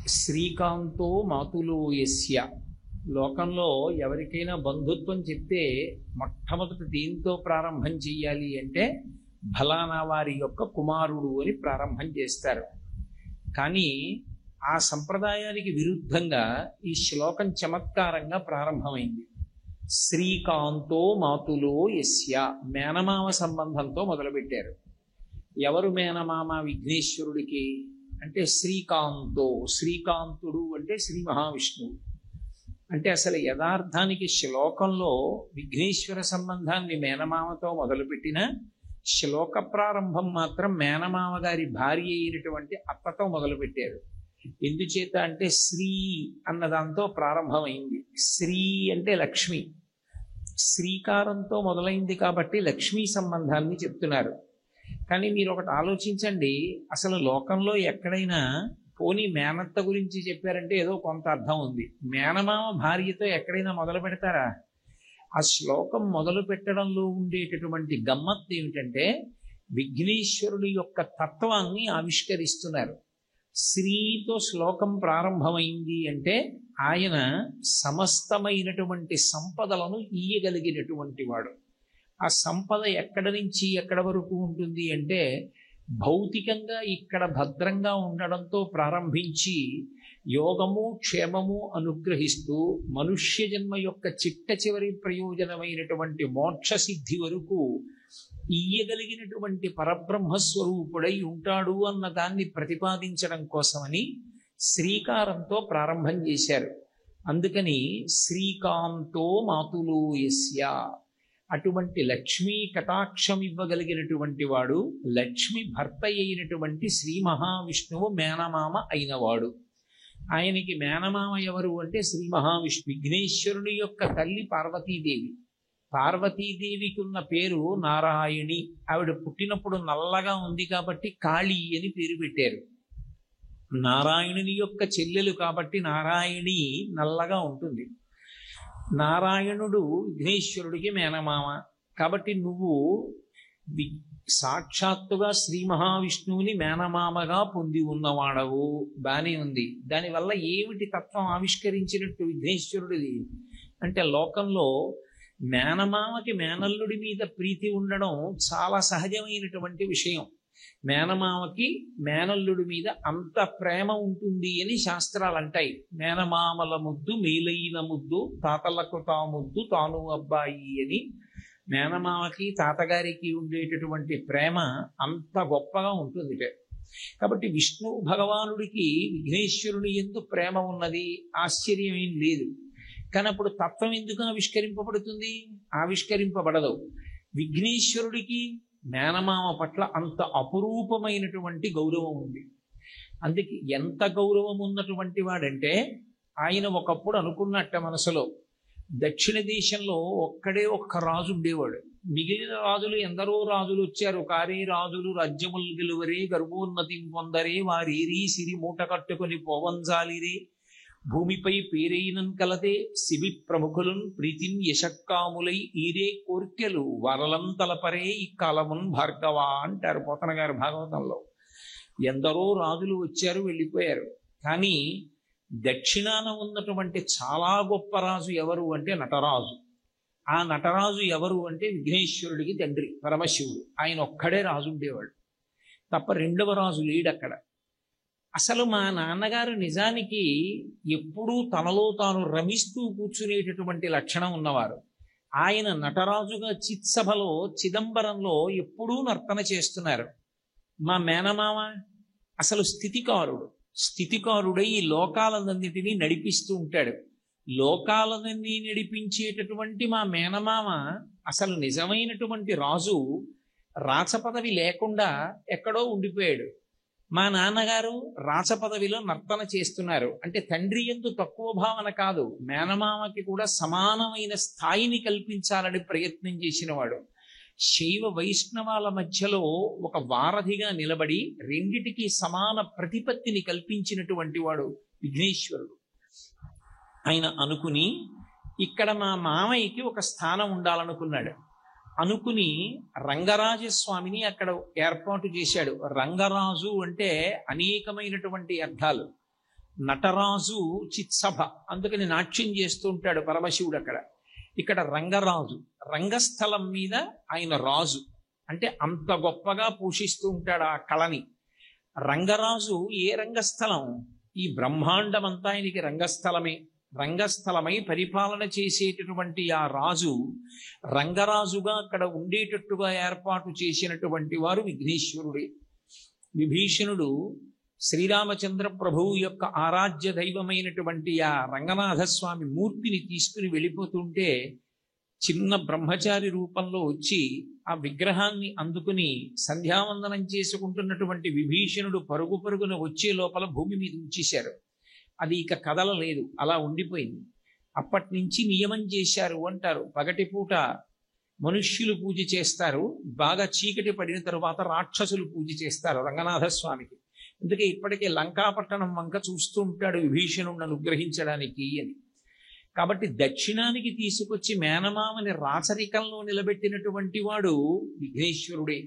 శ్రీకాంతో మాతులో యస్య. లోకంలో ఎవరికైనా బంధుత్వం చెప్తే మొట్టమొదట దేంతో ప్రారంభం చెయ్యాలి అంటే ఫలానా వారి యొక్క కుమారుడు అని ప్రారంభం చేస్తారు. కానీ ఆ సంప్రదాయానికి విరుద్ధంగా ఈ శ్లోకం చమత్కారంగా ప్రారంభమైంది. శ్రీకాంతో మాతులో యస్య, మేనమామ సంబంధంతో మొదలుపెట్టారు. ఎవరు మేనమామ విఘ్నేశ్వరుడికి అంటే శ్రీకాంతో, శ్రీకాంతుడు అంటే శ్రీ మహావిష్ణువు. అంటే అసలు యథార్థానికి శ్లోకంలో విఘ్నేశ్వర సంబంధాన్ని మేనమామతో మొదలుపెట్టిన శ్లోక ప్రారంభం మాత్రం మేనమామ గారి భార్య అయినటువంటి అత్తతో మొదలుపెట్టారు. ఎందుచేత అంటే శ్రీ అన్నదాంతో ప్రారంభమైంది. శ్రీ అంటే లక్ష్మి, శ్రీకారంతో మొదలైంది కాబట్టి లక్ష్మీ సంబంధాన్ని చెప్తున్నారు. కానీ మీరు ఒకటి ఆలోచించండి, అసలు లోకంలో ఎక్కడైనా పోనీ మేనత్త గురించి చెప్పారంటే ఏదో కొంత అర్థం ఉంది, మేనమామ భార్యతో ఎక్కడైనా మొదలు పెడతారా? ఆ శ్లోకం మొదలు పెట్టడంలో ఉండేటటువంటి గమ్మత్తు ఏమిటంటే విఘ్నేశ్వరుడి యొక్క తత్వాన్ని ఆవిష్కరిస్తున్నారు. శ్రీతో శ్లోకం ప్రారంభమైంది అంటే ఆయన సమస్తమైనటువంటి సంపదలను ఇయ్యగలిగినటువంటి వాడు. ఆ సంపద ఎక్కడి నుంచి ఎక్కడ వరకు ఉంటుంది అంటే భౌతికంగా ఇక్కడ భద్రంగా ఉండడంతో ప్రారంభించి యోగము క్షేమము అనుగ్రహిస్తూ మనుష్య జన్మ యొక్క చిట్ట చివరి ప్రయోజనమైనటువంటి మోక్ష సిద్ధి వరకు ఇయ్యగలిగినటువంటి పరబ్రహ్మస్వరూపుడై ఉంటాడు అన్న దాన్ని ప్రతిపాదించడం కోసమని శ్రీకారంతో ప్రారంభం చేశారు. అందుకని శ్రీకాంతో మాతులో యస్య, అటువంటి లక్ష్మీ కటాక్షం ఇవ్వగలిగినటువంటి వాడు, లక్ష్మి భర్త అయినటువంటి శ్రీ మహావిష్ణువు మేనమామ అయినవాడు. ఆయనకి మేనమామ ఎవరు అంటే శ్రీ మహావిష్ణు. విఘ్నేశ్వరుని యొక్క తల్లి పార్వతీదేవి. పార్వతీదేవికి ఉన్న పేరు నారాయణి. ఆవిడ పుట్టినప్పుడు నల్లగా ఉంది కాబట్టి కాళీ అని పేరు పెట్టారు. నారాయణుని యొక్క చెల్లెలు కాబట్టి నారాయణి నల్లగా ఉంటుంది. నారాయణుడు విఘ్నేశ్వరుడికి మేనమామ కాబట్టి నువ్వు సాక్షాత్తుగా శ్రీ మహావిష్ణువుని మేనమామగా పొంది ఉన్నవాడవు. బానే ఉంది. దానివల్ల ఏమిటి తత్వం ఆవిష్కరించినట్టు విఘ్నేశ్వరుడిది అంటే లోకంలో మేనమామకి మేనల్లుడి మీద ప్రీతి ఉండడం చాలా సహజమైనటువంటి విషయం. మేనమామకి మేనల్లుడి మీద అంత ప్రేమ ఉంటుంది అని శాస్త్రాలు అంటాయి. మేనమామల ముద్దు మేలైన ముద్దు, తాతలకు తా ముద్దు తాను అబ్బాయి అని మేనమామకి తాతగారికి ఉండేటటువంటి ప్రేమ అంత గొప్పగా ఉంటుంది. కాబట్టి విష్ణు భగవానుడికి విఘ్నేశ్వరుని యందు ప్రేమ ఉన్నది, ఆశ్చర్యం ఏం లేదు. కానీ అప్పుడు తత్వం ఎందుకు ఆవిష్కరింపబడుతుంది? ఆవిష్కరింపబడదు. విఘ్నేశ్వరుడికి మేనమామ పట్ల అంత అపురూపమైనటువంటి గౌరవం ఉంది. అందుకే ఎంత గౌరవం ఉన్నటువంటి వాడంటే ఆయన ఒకప్పుడు అనుకున్నట్ట మనసులో, దక్షిణ దేశంలో ఒక్కడే ఒక్క రాజు ఉండేవాడు. మిగిలిన రాజులు ఎందరో రాజులు వచ్చారు. కారే రాజులు రాజ్యములు గెలువరే, గర్భోన్నతి పొందరే, వారేరీ సిరి మూట కట్టుకొని పోవంజాలిరే, భూమిపై పేరైనన్ కలదే శిబి ప్రముఖులున్ ప్రీతిన్ యశక్కాములై ఈరే కోర్కెలు వరలంతలపరే ఈ కాలమున్ భార్గవ అంటారు పోతన గారు భాగవతంలో. ఎందరో రాజులు వచ్చారు, వెళ్ళిపోయారు. కానీ దక్షిణాన ఉన్నటువంటి చాలా గొప్ప రాజు ఎవరు అంటే నటరాజు. ఆ నటరాజు ఎవరు అంటే విఘ్నేశ్వరుడికి తండ్రి పరమశివుడు. ఆయన ఒక్కడే రాజు ఉండేవాడు తప్ప రెండవ రాజు లేడక్కడ. అసలు మా నాన్నగారు నిజానికి ఎప్పుడూ తనలో తాను రమిస్తూ కూర్చునేటటువంటి లక్షణం ఉన్నవారు. ఆయన నటరాజుగా చిత్సభలో చిదంబరంలో ఎప్పుడూ నర్తన చేస్తున్నారు. మా మేనమామ అసలు స్థితికారుడు. స్థితికారుడై ఈ లోకాలన్నింటినీ నడిపిస్తూ ఉంటాడు. లోకాలన్నీ నడిపించేటటువంటి మా మేనమామ అసలు నిజమైనటువంటి రాజు రాచపదవి లేకుండా ఎక్కడో ఉండిపోయాడు. మా నాన్నగారు రాచపదవిలో నర్తన చేస్తున్నారు. అంటే తండ్రి యందు తక్కువ భావన కాదు, మేనమామకి కూడా సమానమైన స్థాయిని కల్పించాలని ప్రయత్నం చేసినవాడు. శైవ వైష్ణవాల మధ్యలో ఒక వారధిగా నిలబడి రెండిటికి సమాన ప్రతిపత్తిని కల్పించినటువంటి వాడు విఘ్నేశ్వరుడు. ఆయన అనుకుని ఇక్కడ మా మామయ్యకి ఒక స్థానం ఉండాలనుకున్నాడు. అనుకుని రంగరాజస్వామిని అక్కడ ఏర్పాటు చేశాడు. రంగరాజు అంటే అనేకమైనటువంటి అర్థాలు. నటరాజు చిత్సభ, అందుకని నాట్యం చేస్తూ ఉంటాడు పరమశివుడు అక్కడ. ఇక్కడ రంగరాజు, రంగస్థలం మీద ఆయన రాజు, అంటే అంత గొప్పగా పోషిస్తూ ఉంటాడు ఆ కళని. రంగరాజు ఏ రంగస్థలం? ఈ బ్రహ్మాండం అంతా ఆయనకి రంగస్థలమే. రంగస్థలమై పరిపాలన చేసేటటువంటి ఆ రాజు రంగరాజుగా అక్కడ ఉండేటట్టుగా ఏర్పాటు చేసినటువంటి వారు విఘ్నేశ్వరుడే. విభీషణుడు శ్రీరామచంద్ర ప్రభువు యొక్క ఆరాధ్య దైవమైనటువంటి ఆ రంగనాథస్వామి మూర్తిని తీసుకుని వెళ్ళిపోతుంటే చిన్న బ్రహ్మచారి రూపంలో వచ్చి ఆ విగ్రహాన్ని అందుకుని సంధ్యావందనం చేసుకుంటున్నటువంటి విభీషణుడు పరుగు పరుగున వచ్చే లోపల భూమి మీద ఉంచేశారు. అది ఇక కదలలేదు, అలా ఉండిపోయింది. అప్పటి నుంచి నియమం చేశారు అంటారు, పగటిపూట మనుష్యులు పూజ చేస్తారు, బాగా చీకటి పడిన తరువాత రాక్షసులు పూజ చేస్తారు రంగనాథస్వామికి. అందుకే ఇప్పటికే లంకాపట్టణం వంక చూస్తూ ఉంటాడు విభీషణుడిని అనుగ్రహించడానికి అని. కాబట్టి దక్షిణానికి తీసుకొచ్చి మేనమామని రాచరికంలో నిలబెట్టినటువంటి వాడు విఘ్నేశ్వరుడే.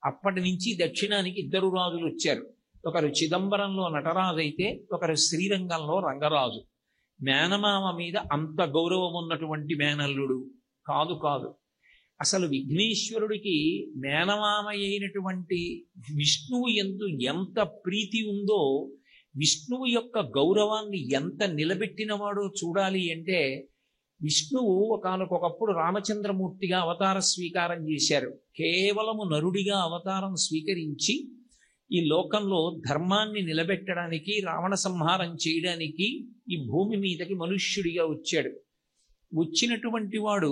అప్పటి నుంచి దక్షిణానికి ఇద్దరు రాజులు వచ్చారు. ఒకరు చిదంబరంలో నటరాజు అయితే ఒకరు శ్రీరంగంలో రంగరాజు. మేనమామ మీద అంత గౌరవం ఉన్నటువంటి మేనల్లుడు కాదు. అసలు విఘ్నేశ్వరుడికి మేనమామ అయినటువంటి విష్ణువు ఎందు ఎంత ప్రీతి ఉందో, విష్ణువు యొక్క గౌరవాన్ని ఎంత నిలబెట్టినవాడో చూడాలి అంటే, విష్ణువు ఒకానొకప్పుడు రామచంద్రమూర్తిగా అవతార స్వీకారం చేశారు. కేవలము నరుడిగా అవతారం స్వీకరించి ఈ లోకంలో ధర్మాన్ని నిలబెట్టడానికి, రావణ సంహారం చేయడానికి ఈ భూమి మీదకి మనుష్యుడిగా వచ్చాడు. వచ్చినటువంటి వాడు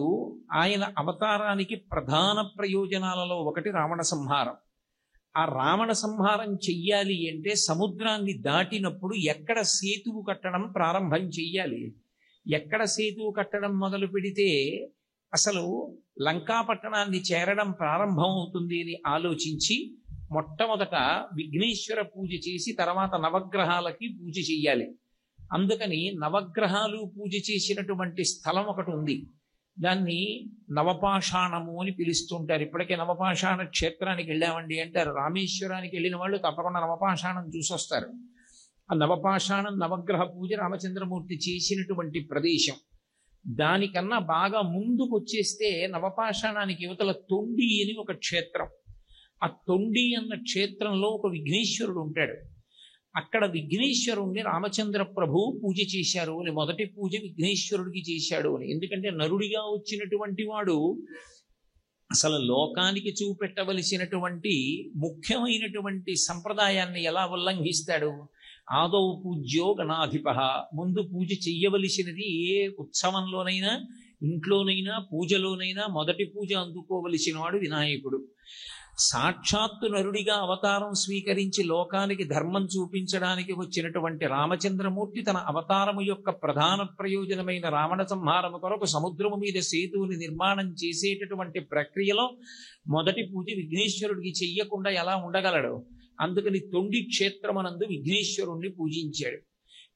ఆయన అవతారానికి ప్రధాన ప్రయోజనాలలో ఒకటి రావణ సంహారం. ఆ రావణ సంహారం చెయ్యాలి అంటే సముద్రాన్ని దాటినప్పుడు ఎక్కడ సేతువు కట్టడం ప్రారంభం చెయ్యాలి. ఎక్కడ సేతువు కట్టడం మొదలు పెడితే అసలు లంకాపట్టణాన్ని చేరడం ప్రారంభం అవుతుంది అని ఆలోచించి మొట్టమొదట విఘ్నేశ్వర పూజ చేసి తర్వాత నవగ్రహాలకి పూజ చెయ్యాలి. అందుకని నవగ్రహాలు పూజ చేసినటువంటి స్థలం ఒకటి ఉంది. దాన్ని నవపాషాణము అని పిలుస్తుంటారు. ఇప్పటికే నవపాషాణ క్షేత్రానికి వెళ్ళామండి అంటారు. రామేశ్వరానికి వెళ్ళిన వాళ్ళు తప్పకుండా నవపాషాణం చూసొస్తారు. ఆ నవపాషాణం నవగ్రహ పూజ రామచంద్రమూర్తి చేసినటువంటి ప్రదేశం. దానికన్నా బాగా ముందుకు వచ్చేస్తే నవపాషాణానికి యువతల తొండి అని ఒక క్షేత్రం. ఆ తొండి అన్న క్షేత్రంలో ఒక విఘ్నేశ్వరుడు ఉంటాడు. అక్కడ విఘ్నేశ్వరుణ్ణి రామచంద్ర ప్రభువు పూజ చేశారు అని, మొదటి పూజ విఘ్నేశ్వరుడికి చేశాడు అని. ఎందుకంటే నరుడిగా వచ్చినటువంటి వాడు అసలు లోకానికి చూపెట్టవలసినటువంటి ముఖ్యమైనటువంటి సంప్రదాయాన్ని ఎలా ఉల్లంఘిస్తాడు? ఆదౌ పూజ్యో గణాధిప, ముందు పూజ చెయ్యవలసినది ఏ ఉత్సవంలోనైనా ఇంట్లోనైనా పూజలోనైనా మొదటి పూజ అందుకోవలసిన వాడు వినాయకుడు. సాక్షాత్తు నరుడిగా అవతారం స్వీకరించి లోకానికి ధర్మం చూపించడానికి వచ్చినటువంటి రామచంద్రమూర్తి తన అవతారము యొక్క ప్రధాన ప్రయోజనమైన రావణ సంహారము కొరకు సముద్రము మీద సేతువుని నిర్మాణం చేసేటటువంటి ప్రక్రియలో మొదటి పూజ విఘ్నేశ్వరుడికి చెయ్యకుండా ఎలా ఉండగలడు? అందుకని తొండి క్షేత్రమనందు విఘ్నేశ్వరుణ్ణి పూజించాడు.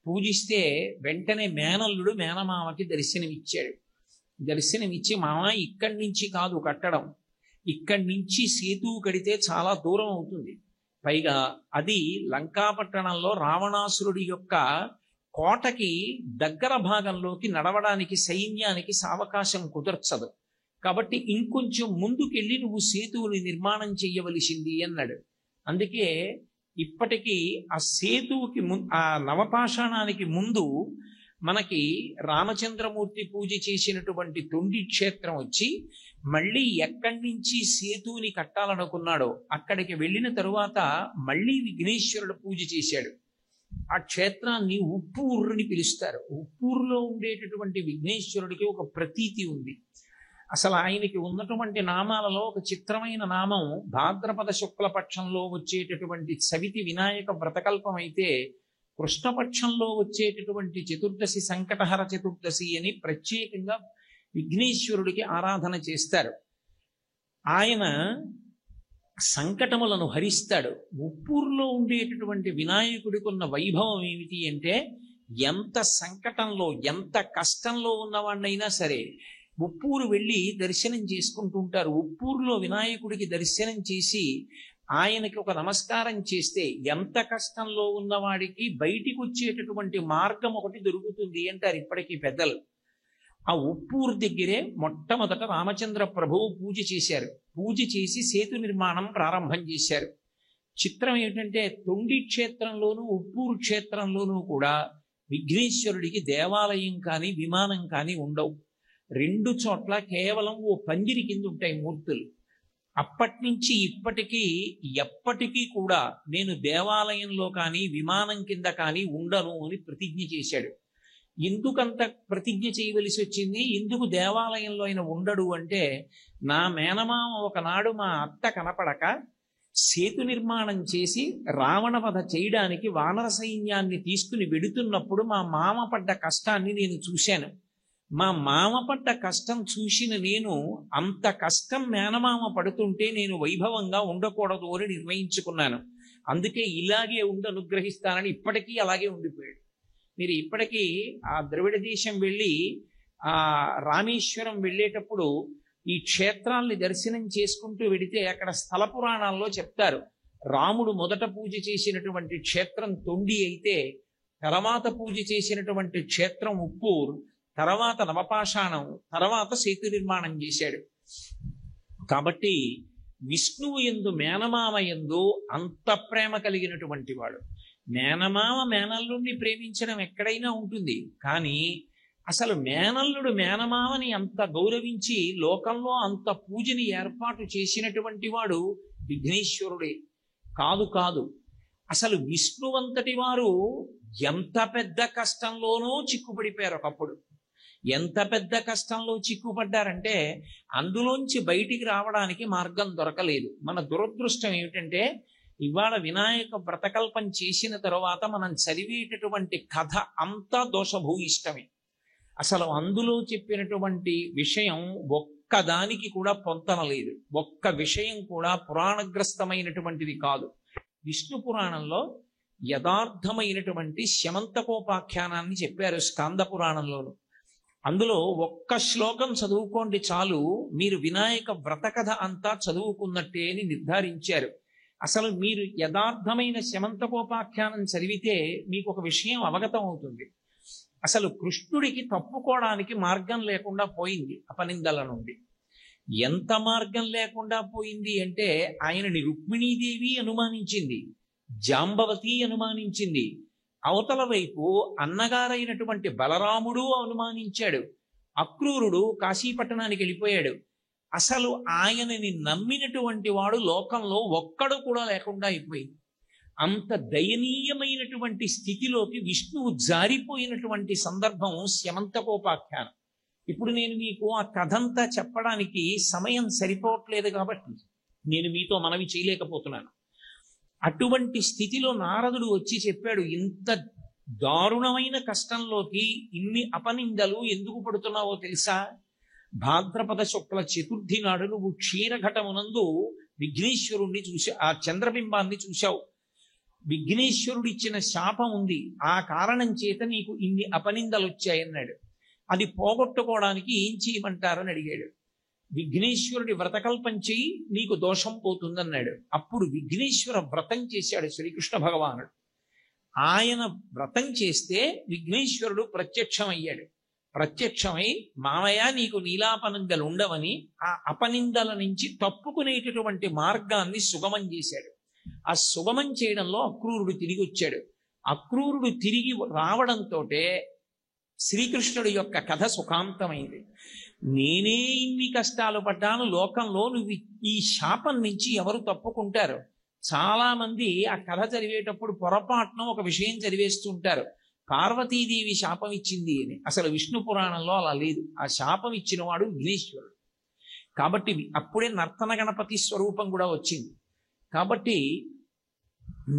పూజిస్తే వెంటనే మేనల్లుడు మేనమామకి దర్శనమిచ్చాడు. దర్శనమిచ్చి, మామ ఇక్కడి నుంచి కాదు కట్టడం, ఇక్కడి నుంచి సేతువు కడితే చాలా దూరం అవుతుంది, పైగా అది లంకాపట్టణంలో రావణాసురుడి యొక్క కోటకి దగ్గర భాగంలోకి నడవడానికి సైన్యానికి సావకాశం కుదర్చదు, కాబట్టి ఇంకొంచెం ముందుకెళ్ళి నువ్వు సేతువుని నిర్మాణం చెయ్యవలసింది అన్నాడు. అందుకే ఇప్పటికీ ఆ సేతువుకి ఆ నవపాషాణానికి ముందు మనకి రామచంద్రమూర్తి పూజ చేసినటువంటి తొండి క్షేత్రం వచ్చి, మళ్ళీ ఎక్కడి నుంచి సేతువుని కట్టాలనుకున్నాడో అక్కడికి వెళ్ళిన తరువాత మళ్ళీ విఘ్నేశ్వరుడు పూజ చేశాడు. ఆ క్షేత్రాన్ని ఉప్పూరుని పిలుస్తారు. ఉప్పూరులో ఉండేటటువంటి విఘ్నేశ్వరుడికి ఒక ప్రతీతి ఉంది. అసలు ఆయనకి ఉన్నటువంటి నామాలలో ఒక చిత్రమైన నామం భాద్రపద శుక్లపక్షంలో వచ్చేటటువంటి సవితి వినాయక వ్రతకల్పం అయితే, కృష్ణపక్షంలో వచ్చేటటువంటి చతుర్దశి సంకటహర చతుర్దశి అని ప్రత్యేకంగా విఘ్నేశ్వరుడికి ఆరాధన చేస్తారు. ఆయన సంకటములను హరిస్తాడు. ఉప్పూరులో ఉండేటటువంటి వినాయకుడికి ఉన్న వైభవం ఏమిటి అంటే, ఎంత సంకటంలో ఎంత కష్టంలో ఉన్నవాడినైనా సరే ఉప్పూరు వెళ్ళి దర్శనం చేసుకుంటూ ఉంటారు. ఉప్పూరులో వినాయకుడికి దర్శనం చేసి ఆయనకి ఒక నమస్కారం చేస్తే ఎంత కష్టంలో ఉన్నవాడికి బయటికి వచ్చేటటువంటి మార్గం ఒకటి దొరుకుతుంది అంటారు ఇప్పటికీ పెద్దలు. ఆ ఉప్పూరు దగ్గరే మొట్టమొదట రామచంద్ర ప్రభువు పూజ చేశారు. పూజ చేసి సేతు నిర్మాణం ప్రారంభం చేశారు. చిత్రం ఏమిటంటే తొండి క్షేత్రంలోనూ ఉప్పూరు క్షేత్రంలోనూ కూడా విఘ్నేశ్వరుడికి దేవాలయం కానీ విమానం కానీ ఉండవు. రెండు చోట్ల కేవలం ఓ పందిరి కింద ఉంటాయి మూర్తులు. అప్పటి నుంచి ఇప్పటికీ ఎప్పటికీ కూడా నేను దేవాలయంలో కానీ విమానం కింద కానీ ఉండను అని ప్రతిజ్ఞ చేశాడు. ఎందుకంత ప్రతిజ్ఞ చేయవలసి వచ్చింది? ఎందుకు దేవాలయంలో ఆయన ఉండడు అంటే, నా మేనమామ ఒకనాడు మా అత్త కనపడక సేతు నిర్మాణం చేసి రావణ వధ చేయడానికి వానర సైన్యాన్ని తీసుకుని వెడుతున్నప్పుడు మా మామ పడ్డ కష్టాన్ని నేను చూశాను. మా మామ పడ్డ కష్టం చూసిన నేను అంత కష్టం మేనమామ పడుతుంటే నేను వైభవంగా ఉండకూడదు అని నిర్ణయించుకున్నాను. అందుకే ఇలాగే ఉండి అనుగ్రహిస్తానని ఇప్పటికీ అలాగే ఉండిపోయాడు. మీరు ఇప్పటికీ ఆ ద్రవిడ దేశం వెళ్ళి ఆ రామేశ్వరం వెళ్ళేటప్పుడు ఈ క్షేత్రాల్ని దర్శనం చేసుకుంటూ వెడితే అక్కడ స్థల పురాణాల్లో చెప్తారు, రాముడు మొదట పూజ చేసినటువంటి క్షేత్రం తొండి అయితే, తర్వాత పూజ చేసినటువంటి క్షేత్రం ఉప్పూరు, తర్వాత నవపాషాణం, తర్వాత సేతు నిర్మాణం చేశాడు. కాబట్టి విష్ణువు యందు మేనమామ యందు అంత ప్రేమ కలిగినటువంటి వాడు. మేనమామ మేనల్లుడిని ప్రేమించడం ఎక్కడైనా ఉంటుంది, కానీ అసలు మేనల్లుడు మేనమామని అంత గౌరవించి లోకంలో అంత పూజని ఏర్పాటు చేసినటువంటి వాడు విఘ్నేశ్వరుడే. కాదు అసలు విష్ణువంతటి వారు ఎంత పెద్ద కష్టంలోనూ చిక్కుపడిపోయారు. ఒకప్పుడు ఎంత పెద్ద కష్టంలో చిక్కుపడ్డారంటే అందులోంచి బయటికి రావడానికి మార్గం దొరకలేదు. మన దురదృష్టం ఏమిటంటే, ఇవాళ వినాయక వ్రతకల్పం చేసిన తరువాత మనం చదివేటటువంటి కథ అంతా దోషభూయిష్టమే. అసలు అందులో చెప్పినటువంటి విషయం ఒక్కదానికి కూడా పొంతనలేదు. ఒక్క విషయం కూడా పురాణగ్రస్తమైనటువంటిది కాదు. విష్ణు పురాణంలో యథార్థమైనటువంటి శమంతకోపాఖ్యానాన్ని చెప్పారు స్కాంద పురాణంలోను. అందులో ఒక్క శ్లోకం చదువుకోండి చాలు, మీరు వినాయక వ్రత కథ అంతా చదువుకున్నట్టే అని నిర్ధారించారు. అసలు మీరు యథార్థమైన శమంతకోపాఖ్యానం చదివితే మీకు ఒక విషయం అవగతం అవుతుంది. అసలు కృష్ణుడికి తప్పుకోవడానికి మార్గం లేకుండా పోయింది అపనిందల నుండి. ఎంత మార్గం లేకుండా పోయింది అంటే, ఆయనని రుక్మిణీదేవి అనుమానించింది, జాంబవతి అనుమానించింది, అవతల వైపు అన్నగారైనటువంటి బలరాముడు అనుమానించాడు, అక్రూరుడు కాశీపట్టణానికి వెళ్ళిపోయాడు. అసలు ఆయనని నమ్మినటువంటి వాడు లోకంలో ఒక్కడు కూడా లేకుండా అయిపోయింది. అంత దయనీయమైనటువంటి స్థితిలోకి విష్ణువు జారిపోయినటువంటి సందర్భం శమంతకోపాఖ్యానం. ఇప్పుడు నేను మీకు ఆ కథంతా చెప్పడానికి సమయం సరిపోవట్లేదు కాబట్టి నేను మీతో మనవి చేయలేకపోతున్నాను. అటువంటి స్థితిలో నారదుడు వచ్చి చెప్పాడు, ఇంత దారుణమైన కష్టంలోకి ఇన్ని అపనిందలు ఎందుకు పడుతున్నావో తెలుసా? భాద్రపద శుక్ల చతుర్థి నాడు నువ్వు క్షీరఘటమునందు విఘ్నేశ్వరుణ్ణి చూసి ఆ చంద్రబింబాన్ని చూశావు. విఘ్నేశ్వరుడు ఇచ్చిన శాపం ఉంది, ఆ కారణం చేత నీకు ఇన్ని అపనిందలు వచ్చాయన్నాడు. అది పోగొట్టుకోవడానికి ఏం చేయమంటారని అడిగాడు. విఘ్నేశ్వరుడి వ్రతకల్పం చెయ్యి, నీకు దోషం పోతుందన్నాడు. అప్పుడు విఘ్నేశ్వర వ్రతం చేశాడు శ్రీకృష్ణ భగవానుడు. ఆయన వ్రతం చేస్తే విఘ్నేశ్వరుడు ప్రత్యక్షమయ్యాడు. ప్రత్యక్షమై, మామయ్య నీకు నీలాపనిందలు ఉండవని ఆ అపనిందల నుంచి తప్పుకునేటటువంటి మార్గాన్ని సుగమం చేశాడు. ఆ సుగమం చేయడంలో అక్రూరుడు తిరిగి వచ్చాడు. అక్రూరుడు తిరిగి రావడంతో శ్రీకృష్ణుడి యొక్క కథ సుఖాంతమైంది. నేనే ఇన్ని కష్టాలు పడ్డాను, లోకంలో నువ్వు ఈ శాపం నుంచి ఎవరు తప్పుకుంటారు? చాలా మంది ఆ కథ చదివేటప్పుడు పొరపాటున ఒక విషయం చదివేస్తుంటారు, పార్వతీదేవి శాపం ఇచ్చింది అని. అసలు విష్ణు పురాణంలో అలా లేదు. ఆ శాపం ఇచ్చిన వాడు విఘ్నేశ్వరుడు. కాబట్టి అప్పుడే నర్తన గణపతి స్వరూపం కూడా వచ్చింది. కాబట్టి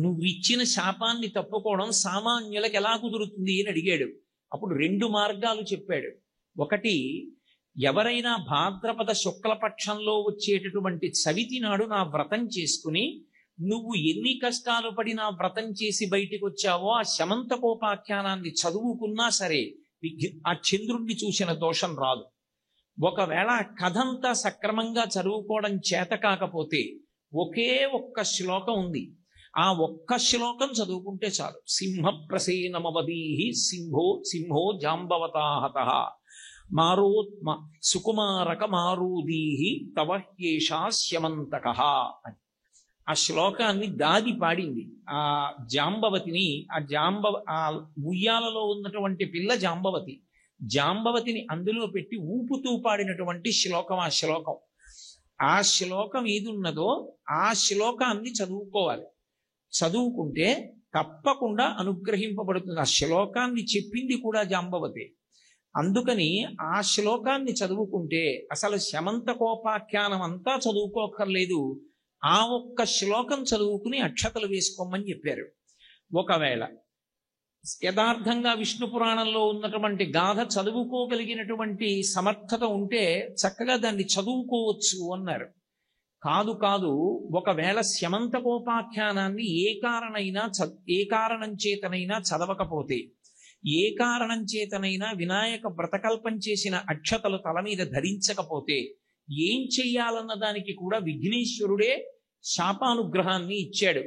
నువ్వు ఇచ్చిన శాపాన్ని తప్పుకోవడం సామాన్యులకు ఎలా కుదురుతుంది అని అడిగాడు. అప్పుడు రెండు మార్గాలు చెప్పాడు. ఒకటి, ఎవరైనా భాద్రపద శుక్లపక్షంలో వచ్చేటటువంటి చవితి నాడు నా వ్రతం చేసుకుని నువ్వు ఎన్ని కష్టాలు పడి నా వ్రతం చేసి బయటికి వచ్చావో ఆ శమంతకోపాఖ్యానాన్ని చదువుకున్నా సరే ఆ చంద్రుణ్ణి చూసిన దోషం రాదు. ఒకవేళ కథంతా సక్రమంగా చదువుకోవడం చేత కాకపోతే ఒకే ఒక్క శ్లోకం ఉంది. ఆ ఒక్క శ్లోకం చదువుకుంటే చాలు. సింహ ప్రసేనమవదీహి సింహో సింహో జాంబవతాహత మారోత్మ సుకుమారక మారూదీహి తవ హ్యేషా స్యమంతక అని ఆ శ్లోకాన్ని దాది పాడింది. ఆ జాంబవతిని ఆ ఉయ్యాలలో ఉన్నటువంటి పిల్ల జాంబవతి. జాంబవతిని అందులో పెట్టి ఊపుతూ పాడినటువంటి శ్లోకం ఆ శ్లోకం. ఆ శ్లోకం ఏది ఉన్నదో ఆ శ్లోకాన్ని చదువుకోవాలి. చదువుకుంటే తప్పకుండా అనుగ్రహింపబడుతుంది. ఆ శ్లోకాన్ని చెప్పింది కూడా జాంబవతే. అందుకని ఆ శ్లోకాన్ని చదువుకుంటే అసలు శమంతకోపాఖ్యానం అంతా చదువుకోకర్లేదు. ఆ ఒక్క శ్లోకం చదువుకుని అక్షతలు వేసుకోమని చెప్పారు. ఒకవేళ యథార్థంగా విష్ణు పురాణంలో ఉన్నటువంటి గాథ చదువుకోగలిగినటువంటి సమర్థత ఉంటే చక్కగా దాన్ని చదువుకోవచ్చు అన్నారు. కాదు కాదు, ఒకవేళ శమంతకోపాఖ్యానాన్ని ఏ కారణం చేతనైనా చదవకపోతే, ఏ కారణం చేతనైనా వినాయక వ్రతకల్పం చేసిన అక్షతలు తల మీద ధరించకపోతే ఏం చెయ్యాలన్న దానికి కూడా విఘ్నేశ్వరుడే శాపానుగ్రహాన్ని ఇచ్చాడు.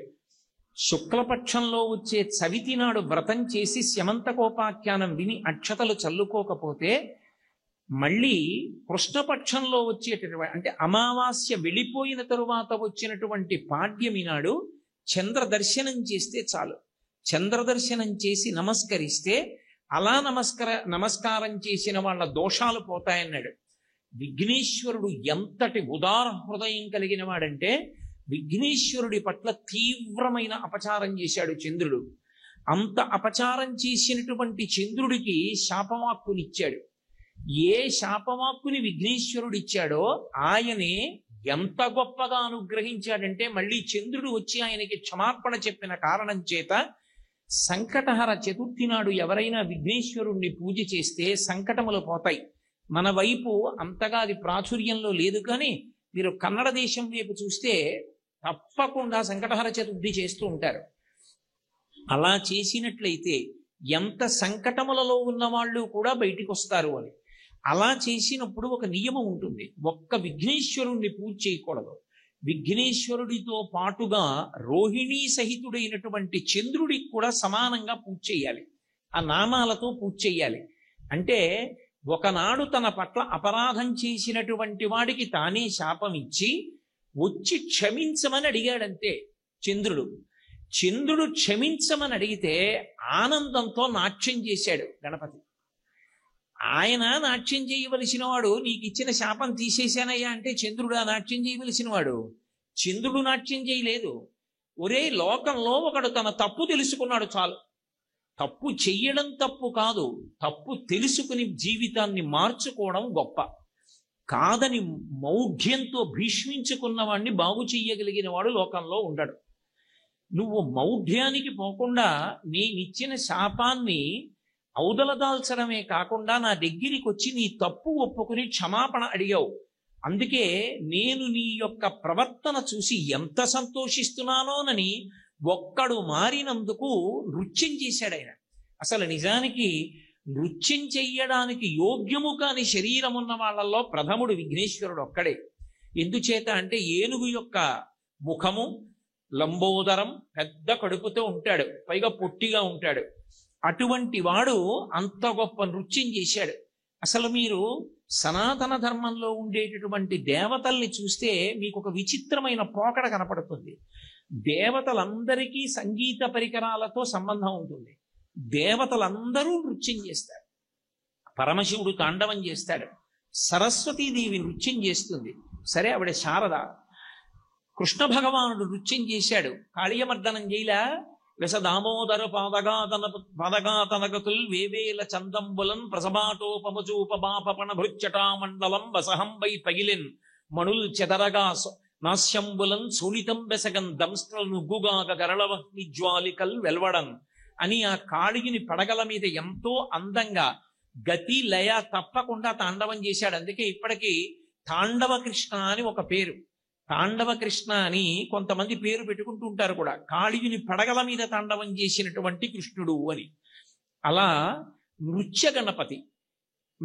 శుక్లపక్షంలో వచ్చే చవితి నాడు వ్రతం చేసి శమంతకోపాఖ్యానం విని అక్షతలు చల్లుకోకపోతే మళ్ళీ కృష్ణపక్షంలో వచ్చేటటువంటి అంటే అమావాస్య వెళ్ళిపోయిన తరువాత వచ్చినటువంటి పాడ్యమి నాడు చంద్ర దర్శనం చేస్తే చాలు. చంద్ర దర్శనం చేసి నమస్కరిస్తే అలా నమస్కారం చేసిన వాళ్ళ దోషాలు పోతాయన్నాడు. విఘ్నేశ్వరుడు ఎంతటి ఉదార హృదయం కలిగిన వాడంటే విఘ్నేశ్వరుడి పట్ల తీవ్రమైన అపచారం చేశాడు చంద్రుడు. అంత అపచారం చేసినటువంటి చంద్రుడికి శాపవాక్కునిచ్చాడు. ఏ శాపవాక్కుని విఘ్నేశ్వరుడు ఇచ్చాడో ఆయనే ఎంత గొప్పగా అనుగ్రహించాడంటే మళ్ళీ చంద్రుడు వచ్చి ఆయనకి క్షమార్పణ చెప్పిన కారణం చేత సంకటహర చతుర్థి నాడు ఎవరైనా విఘ్నేశ్వరుణ్ణి పూజ చేస్తే సంకటములు పోతాయి. మన వైపు అంతగా అది ప్రాచుర్యంలో లేదు, కానీ మీరు కన్నడ దేశం వైపు చూస్తే తప్పకుండా సంకటహర చతుర్థి చేస్తూ ఉంటారు. అలా చేసినట్లయితే ఎంత సంకటములలో ఉన్న వాళ్ళు కూడా బయటికి వస్తారు అని. అలా చేసినప్పుడు ఒక నియమం ఉంటుంది. ఒక్క విఘ్నేశ్వరుణ్ణి పూజ చేయకూడదు. విఘ్నేశ్వరుడితో పాటుగా రోహిణీ సహితుడైనటువంటి చంద్రుడికి కూడా సమానంగా పూజ చేయాలి. ఆ నామాలతో పూజ చేయాలి. అంటే ఒకనాడు తన పట్ల అపరాధం చేసినటువంటి వాడికి తానే శాపం ఇచ్చి వచ్చి క్షమించమని అడిగాడంతే చంద్రుడు. చంద్రుడు క్షమించమని అడిగితే ఆనందంతో నాట్యం చేశాడు గణపతి. ఆయన నాట్యం చేయవలసిన వాడు, నీకు ఇచ్చిన శాపం తీసేశానయ్యా అంటే చంద్రుడు ఆ నాట్యం చేయవలసిన వాడు. చంద్రుడు నాట్యం చేయలేదు. ఒరే, లోకంలో ఒకడు తన తప్పు తెలుసుకున్నాడు చాలు. తప్పు చెయ్యడం తప్పు కాదు, తప్పు తెలుసుకుని జీవితాన్ని మార్చుకోవడం గొప్ప. కాదని మౌఢ్యంతో భీష్మించుకున్న వాడిని బాగు చెయ్యగలిగిన వాడు లోకంలో ఉండడు. నువ్వు మౌఢ్యానికి పోకుండా నేనిచ్చిన శాపాన్ని ఔదలదాల్చడమే కాకుండా నా దగ్గరికి వచ్చి నీ తప్పు ఒప్పుకుని క్షమాపణ అడిగావు. అందుకే నేను నీ యొక్క ప్రవర్తన చూసి ఎంత సంతోషిస్తున్నానోనని ఒక్కడు మారినందుకు నృత్యం చేశాడు ఆయన. అసలు నిజానికి నృత్యం చెయ్యడానికి యోగ్యము కాని శరీరం ఉన్న వాళ్ళల్లో ప్రథముడు విఘ్నేశ్వరుడు ఒక్కడే. ఎందుచేత అంటే ఏనుగు యొక్క ముఖము, లంబోదరం, పెద్ద కడుపుతో ఉంటాడు, పైగా పొట్టిగా ఉంటాడు. అటువంటి వాడు అంత గొప్ప నృత్యం చేశాడు. అసలు మీరు సనాతన ధర్మంలో ఉండేటటువంటి దేవతల్ని చూస్తే మీకు ఒక విచిత్రమైన పోకడ కనపడుతుంది. దేవతలందరికీ సంగీత పరికరాలతో సంబంధం ఉంటుంది. దేవతలందరూ నృత్యం చేస్తారు. పరమశివుడు తాండవం చేస్తాడు, సరస్వతీదేవి నృత్యం చేస్తుంది. సరే, ఆవిడ శారద. కృష్ణ భగవానుడు నృత్యం చేశాడు, కాళీయమర్దనం చేయలా. వెస దామోదర పాదగాతనగతుల్ వేవేల చందంబులన్ ప్రసభాటోపమచూపబాపణ భృచ్చటామండలం వసహంబై పగిలిన్ మణుల్ చెదరగా నాస్యంబులన్ సోనితం బెసగన్ దంస్ట్రల్ నుగ్గుగాక గరళవహ్ని జ్వాలికల్ వెల్వడన్ అని ఆ కాళియుని పడగల మీద ఎంతో అందంగా గతి లయ తప్పకుండా తాండవం చేశాడు. అందుకే ఇప్పటికీ తాండవ కృష్ణ అని ఒక పేరు. తాండవ కృష్ణ అని కొంతమంది పేరు పెట్టుకుంటూ ఉంటారు కూడా. కాళియుని పడగల మీద తాండవం చేసినటువంటి కృష్ణుడు అని. అలా నృత్య గణపతి.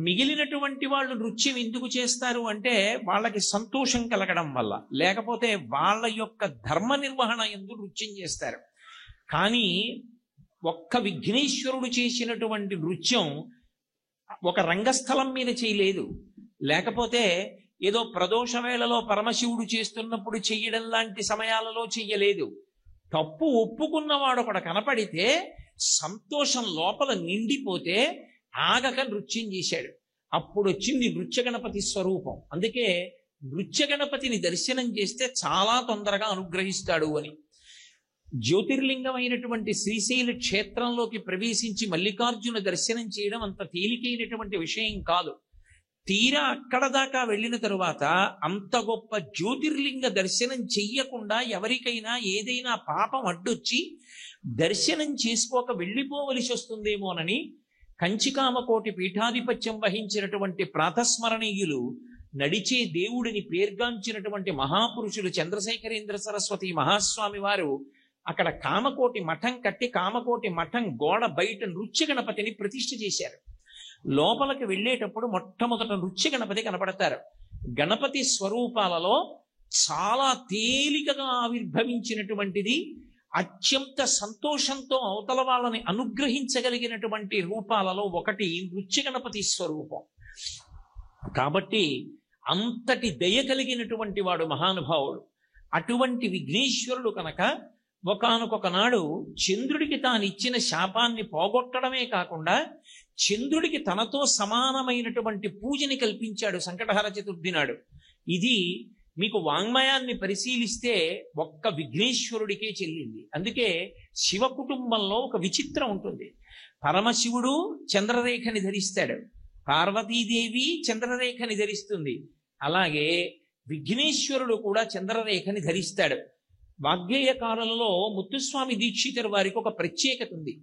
మిగిలినటువంటి వాళ్ళు నృత్యం ఎందుకు చేస్తారు అంటే వాళ్ళకి సంతోషం కలగడం వల్ల, లేకపోతే వాళ్ళ యొక్క ధర్మ నిర్వహణ ఎందు నృత్యం చేస్తారు. కానీ ఒక్క విఘ్నేశ్వరుడు చేసినటువంటి నృత్యం ఒక రంగస్థలం మీద చేయలేదు, లేకపోతే ఏదో ప్రదోష వేళలో పరమశివుడు చేస్తున్నప్పుడు చెయ్యడం లాంటి సమయాలలో చెయ్యలేదు. తప్పు ఒప్పుకున్నవాడు ఒకడు కనపడితే సంతోషం లోపల నిండిపోతే ఆగక నృత్యం చేశాడు. అప్పుడు వచ్చింది నృత్య గణపతి స్వరూపం. అందుకే నృత్య గణపతిని దర్శనం చేస్తే చాలా తొందరగా అనుగ్రహిస్తాడు అని. జ్యోతిర్లింగమైనటువంటి శ్రీశైల క్షేత్రంలోకి ప్రవేశించి మల్లికార్జున దర్శనం చేయడం అంత తేలికైనటువంటి విషయం కాదు. తీరా అక్కడ దాకా వెళ్ళిన తరువాత అంత గొప్ప జ్యోతిర్లింగ దర్శనం చెయ్యకుండా ఎవరికైనా ఏదైనా పాపం అడ్డొచ్చి దర్శనం చేసుకోక వెళ్ళిపోవలసి వస్తుందేమోనని కంచికామకోటి పీఠాధిపత్యం వహించినటువంటి ప్రాతస్మరణీయులు, నడిచే దేవుడిని పేర్గాంచినటువంటి మహాపురుషులు చంద్రశేఖరేంద్ర సరస్వతి మహాస్వామి వారు అక్కడ కామకోటి మఠం కట్టి కామకోటి మఠం గోడ బయట నృత్య గణపతిని ప్రతిష్ఠ చేశారు. లోపలికి వెళ్ళేటప్పుడు మొట్టమొదట నృత్య గణపతి కనపడతారు. గణపతి స్వరూపాలలో చాలా తేలికగా ఆవిర్భవించినటువంటిది, అత్యంత సంతోషంతో అవతల వాళ్ళని అనుగ్రహించగలిగినటువంటి రూపాలలో ఒకటి నృత్య గణపతి స్వరూపం. కాబట్టి అంతటి దయ కలిగినటువంటి వాడు మహానుభావుడు. అటువంటి విఘ్నేశ్వరుడు కనుక ఒకానొక నాడు చంద్రుడికి తాను ఇచ్చిన శాపాన్ని పోగొట్టడమే కాకుండా చంద్రుడికి తనతో సమానమైనటువంటి పూజని కల్పించాడు సంకటహర చతుర్థి నాడు. ఇది మీకు వాంగ్మయాన్ని పరిశీలిస్తే ఒక్క విఘ్నేశ్వరుడికే చెల్లింది. అందుకే శివ కుటుంబంలో ఒక విచిత్రం ఉంటుంది. పరమశివుడు చంద్రరేఖని ధరిస్తాడు, పార్వతీదేవి చంద్రరేఖని ధరిస్తుంది, అలాగే విఘ్నేశ్వరుడు కూడా చంద్రరేఖని ధరిస్తాడు. వాగ్గేయకారులలో ముత్తుస్వామి దీక్షితుల వారికి ఒక ప్రత్యేకత ఉంది.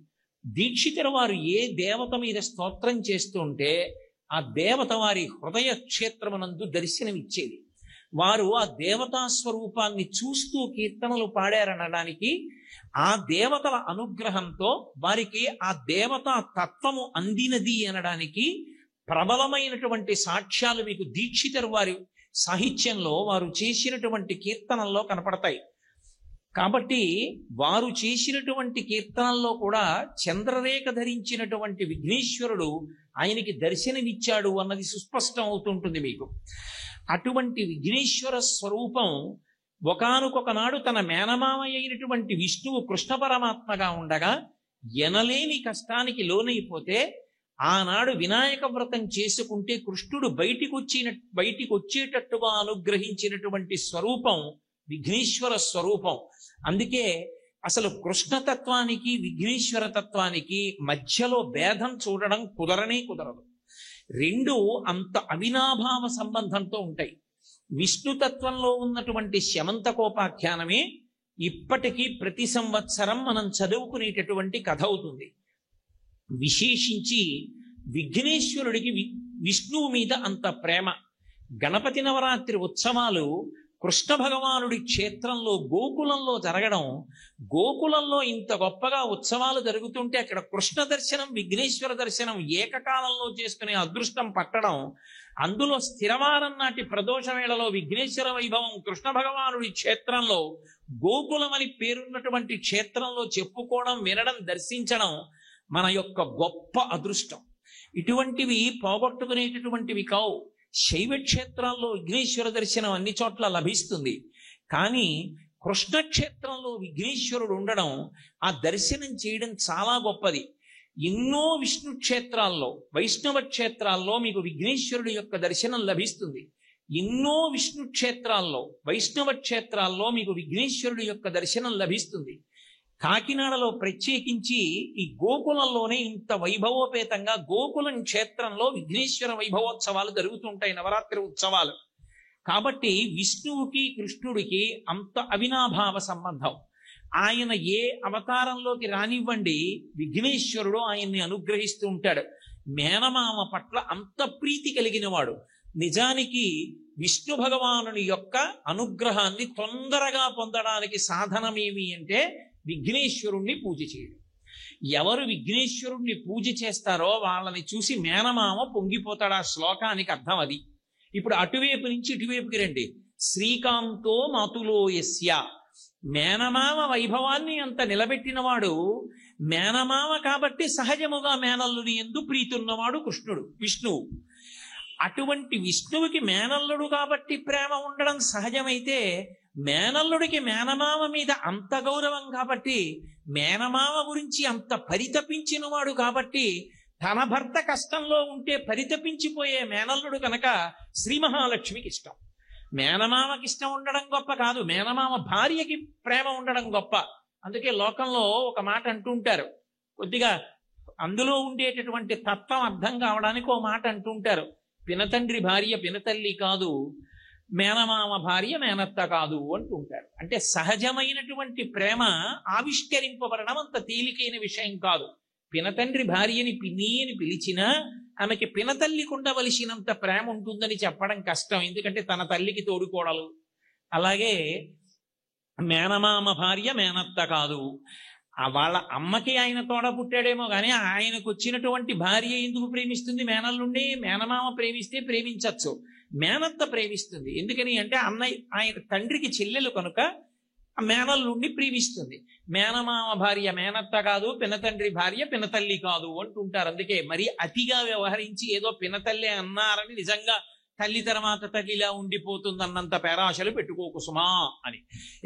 దీక్షితుల వారు ఏ దేవత మీద స్తోత్రం చేస్తుంటే ఆ దేవత వారి హృదయ క్షేత్రమునందు దర్శనమిచ్చేది. వారు ఆ దేవతా స్వరూపాన్ని చూస్తూ కీర్తనలు పాడారనడానికి ఆ దేవతల అనుగ్రహంతో వారికి ఆ దేవతా తత్వము అందినది అనడానికి ప్రబలమైనటువంటి సాక్ష్యాలు మీకు దీక్షితుల వారి సాహిత్యంలో వారు చేసినటువంటి కీర్తనల్లో కనపడతాయి. కాబట్టి వారు చేసినటువంటి కీర్తనల్లో కూడా చంద్రరేఖ ధరించినటువంటి విఘ్నేశ్వరుడు ఆయనకి దర్శనమిచ్చాడు అన్నది సుస్పష్టం అవుతుంటుంది మీకు. అటువంటి విఘ్నేశ్వర స్వరూపం ఒకానొక నాడు తన మేనమామ అయినటువంటి విష్ణువు కృష్ణ పరమాత్మగా ఉండగా ఎనలేని కష్టానికి లోనైపోతే ఆనాడు వినాయక వ్రతం చేసుకుంటే కృష్ణుడు బయటికి వచ్చేటట్టుగా అనుగ్రహించినటువంటి స్వరూపం విఘ్నేశ్వర స్వరూపం. అందుకే అసలు కృష్ణతత్వానికి విఘ్నేశ్వర తత్వానికి మధ్యలో భేదం చూడడం కుదరనే కుదరదు. రెండు అంత అవినాభావ సంబంధంతో ఉంటాయి. విష్ణుతత్వంలో ఉన్నటువంటి శమంతకోపాఖ్యానమే ఇప్పటికీ ప్రతి సంవత్సరం మనం చదువుకునేటటువంటి కథ అవుతుంది. విశేషించి విఘ్నేశ్వరుడికి విష్ణువు మీద అంత ప్రేమ. గణపతి నవరాత్రి ఉత్సవాలు కృష్ణ భగవానుడి క్షేత్రంలో గోకులంలో జరగడం, గోకులంలో ఇంత గొప్పగా ఉత్సవాలు జరుగుతుంటే అక్కడ కృష్ణ దర్శనం విఘ్నేశ్వర దర్శనం ఏకకాలంలో చేసుకునే అదృష్టం పట్టడం, అందులో స్థిరవారం నాటి ప్రదోష వేళలో విఘ్నేశ్వర వైభవం కృష్ణ భగవానుడి క్షేత్రంలో గోకులమని పేరున్నటువంటి క్షేత్రంలో చెప్పుకోవడం, వినడం, దర్శించడం మన యొక్క గొప్ప అదృష్టం. ఇటువంటివి పోగొట్టుకునేటటువంటివి కావు. శైవ క్షేత్రాల్లో విఘ్నేశ్వర దర్శనం అన్ని చోట్ల లభిస్తుంది. కానీ కృష్ణక్షేత్రంలో విఘ్నేశ్వరుడు ఉండడం, ఆ దర్శనం చేయడం చాలా గొప్పది. ఎన్నో విష్ణు క్షేత్రాల్లో, వైష్ణవ క్షేత్రాల్లో మీకు విఘ్నేశ్వరుడు యొక్క దర్శనం లభిస్తుంది. ఎన్నో విష్ణు క్షేత్రాల్లో, వైష్ణవ క్షేత్రాల్లో మీకు విఘ్నేశ్వరుడు యొక్క దర్శనం లభిస్తుంది. కాకినాడలో ప్రత్యేకించి ఈ గోకులంలోనే ఇంత వైభవోపేతంగా గోకులం క్షేత్రంలో విఘ్నేశ్వర వైభవోత్సవాలు జరుగుతుంటాయి, నవరాత్రి ఉత్సవాలు. కాబట్టి విష్ణువుకి కృష్ణుడికి అంత అవినాభావ సంబంధం. ఆయన ఏ అవతారంలోకి రానివ్వండి, విఘ్నేశ్వరుడు ఆయన్ని అనుగ్రహిస్తూ ఉంటాడు. మేనమామ పట్ల అంత ప్రీతి కలిగిన వాడు. నిజానికి విష్ణు భగవానుని యొక్క అనుగ్రహాన్ని తొందరగా పొందడానికి సాధనమేమి అంటే విఘ్నేశ్వరుణ్ణి పూజ చేయడం. ఎవరు విఘ్నేశ్వరుణ్ణి పూజ చేస్తారో వాళ్ళని చూసి మేనమామ పొంగిపోతాడు. ఆ శ్లోకానికి అర్థం అది. ఇప్పుడు అటువైపు నుంచి ఇటువైపుకి రండి. శ్రీకాంతో మాతులో యస్య, మేనమామ వైభవాన్ని అంత నిలబెట్టినవాడు మేనమామ కాబట్టి సహజముగా మేనల్లుని యందు ప్రీతున్నవాడు విష్ణువు. అటువంటి విష్ణువుకి మేనల్లుడు కాబట్టి ప్రేమ ఉండడం సహజమైతే, మేనల్లుడికి మేనమామ మీద అంత గౌరవం కాబట్టి, మేనమామ గురించి అంత పరితపించినవాడు కాబట్టి, తన భర్త కష్టంలో ఉంటే పరితపించిపోయే మేనల్లుడు కనుక శ్రీ మహాలక్ష్మికి ఇష్టం. మేనమామకి ఇష్టం ఉండడం గొప్ప కాదు, మేనమామ భార్యకి ప్రేమ ఉండడం గొప్ప. అందుకే లోకంలో ఒక మాట అంటుంటారు, కొద్దిగా అందులో ఉండేటటువంటి తత్వం అర్థం కావడానికి ఓ మాట అంటుంటారు. పినతండ్రి భార్య పినతల్లి కాదు, మేనమామ భార్య మేనత్త కాదు అంటుంటారు. అంటే సహజమైనటువంటి ప్రేమ ఆవిష్కరింపబడడం అంత తేలికైన విషయం కాదు. పినతండ్రి భార్యని పిన్ని అని పిలిచినా ఆమెకి పినతల్లికి ఉండవలసినంత ప్రేమ ఉంటుందని చెప్పడం కష్టం, ఎందుకంటే తన తల్లికి తోడుకోడలు. అలాగే మేనమామ భార్య మేనత్త కాదు. వాళ్ళ అమ్మకి ఆయన తోడ పుట్టాడేమో కానీ ఆయనకు వచ్చినటువంటి భార్య ఎందుకు ప్రేమిస్తుంది? మేనల్లుండి. మేనమామ ప్రేమిస్తే ప్రేమించచ్చు, మేనత్త ప్రేమిస్తుంది. ఎందుకని అంటే ఆయన తండ్రికి చెల్లెలు కనుక మేనల్లుండి ప్రేమిస్తుంది. మేనమామ భార్య మేనత్త కాదు, పినతండ్రి భార్య పినతల్లి కాదు అంటుంటారు. అందుకే మరి అతిగా వ్యవహరించి ఏదో పినతల్లి అన్నారని నిజంగా తల్లి తర్వాత తల్లిలా ఉండిపోతుందన్నంత పేరాశలు పెట్టుకోకు సుమా అని.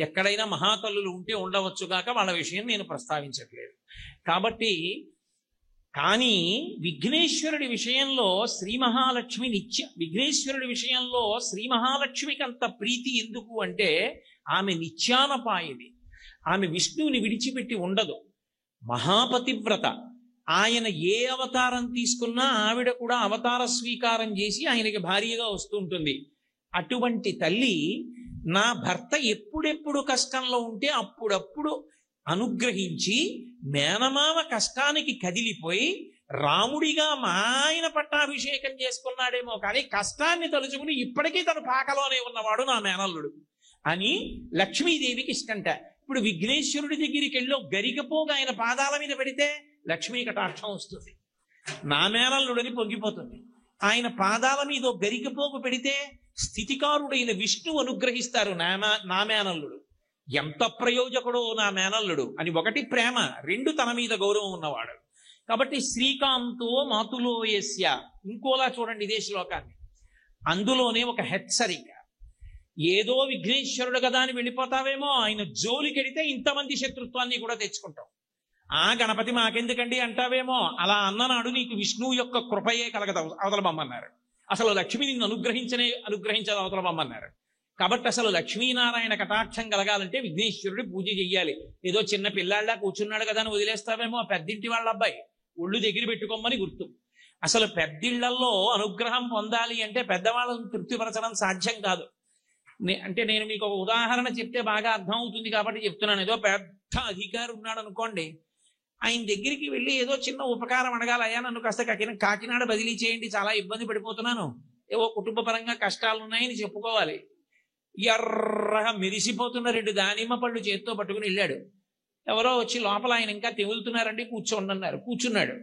ఎక్కడైనా మహాతల్లులు ఉంటే ఉండవచ్చుగాక, వాళ్ళ విషయం నేను ప్రస్తావించట్లేదు. కాబట్టి కానీ విఘ్నేశ్వరుడి విషయంలో శ్రీ మహాలక్ష్మి విఘ్నేశ్వరుడి విషయంలో శ్రీ మహాలక్ష్మికి అంత ప్రీతి ఎందుకు అంటే, ఆమె నిత్యానపాయది. ఆమె విష్ణువుని విడిచిపెట్టి ఉండదు, మహాపతివ్రత. ఆయన ఏ అవతారం తీసుకున్నా ఆవిడ కూడా అవతార స్వీకారం చేసి ఆయనకి భార్యగా వస్తుంటుంది. అటువంటి తల్లి నా భర్త ఎప్పుడెప్పుడు కష్టంలో ఉంటే అప్పుడప్పుడు అనుగ్రహించి, మేనమామ కష్టానికి కదిలిపోయి రాముడిగా మా ఆయన పట్టాభిషేకం చేసుకున్నాడేమో కానీ కష్టాన్ని తలుచుకుని ఇప్పటికీ తన పాకలోనే ఉన్నవాడు నా మేనల్లుడు అని లక్ష్మీదేవికి ఇష్టంట. ఇప్పుడు విఘ్నేశ్వరుడి దగ్గరికి వెళ్ళి గరికపోగా ఆయన పాదాల మీద పెడితే లక్ష్మీ కటాక్షం వస్తుంది, నా మేనల్లుడని పొంగిపోతుంది. ఆయన పాదాల మీద గరికపోగు పెడితే స్థితికారుడైన విష్ణువు అనుగ్రహిస్తారు, నా మేనల్లుడు ఎంత ప్రయోజకుడో నా మేనల్లుడు అని. ఒకటి ప్రేమ, రెండు తన మీద గౌరవం ఉన్నవాడు. కాబట్టి శ్రీకాంతో మాతులో యస్య. ఇంకోలా చూడండి ఇదే శ్లోకాన్ని, అందులోనే ఒక హెచ్చరిక. ఏదో విఘ్నేశ్వరుడు కదా అని వెళ్ళిపోతావేమో, ఆయన జోలికెడితే ఇంతమంది శత్రుత్వాన్ని కూడా తెచ్చుకుంటాం. ఆ గణపతి మాకెందుకండి అంటావేమో, అలా అన్ననాడు నీకు విష్ణువు యొక్క కృపయే కలగదు, అవతల బొమ్మన్నారు. అసలు లక్ష్మి నిన్ను అనుగ్రహించదు, అవతల బొమ్మన్నారు. కాబట్టి అసలు లక్ష్మీనారాయణ కటాక్షం కలగాలంటే విఘ్నేశ్వరుడి పూజ చెయ్యాలి. ఏదో చిన్న పిల్లాళ్ళ కూర్చున్నాడు కదా అని వదిలేస్తావేమో, పెద్దింటి వాళ్ళ అబ్బాయి, ఒళ్ళు దగ్గర పెట్టుకోమని గుర్తు. అసలు పెద్దిళ్లలో అనుగ్రహం పొందాలి అంటే పెద్దవాళ్ళను తృప్తిపరచడం సాధ్యం కాదు. అంటే నేను మీకు ఒక ఉదాహరణ చెప్తే బాగా అర్థం అవుతుంది కాబట్టి చెప్తున్నాను. ఏదో పెద్ద అధికారి ఉన్నాడు అనుకోండి, ఆయన దగ్గరికి వెళ్ళి ఏదో చిన్న ఉపకారం అడగాలి, అయ్యా నన్ను కాస్త కాకినాడ బదిలీ చేయండి, చాలా ఇబ్బంది పడిపోతున్నాను, ఏవో కుటుంబ పరంగా కష్టాలు ఉన్నాయని చెప్పుకోవాలి. ఎర్రగా మెరిసిపోతున్న 2 దానిమ్మ పళ్ళు చేత్తో పట్టుకుని వెళ్ళాడు. ఎవరో వచ్చి లోపల ఆయన ఇంకా తెగులుతున్నారండి, కూర్చోండి అన్నారు. కూర్చున్నాడు.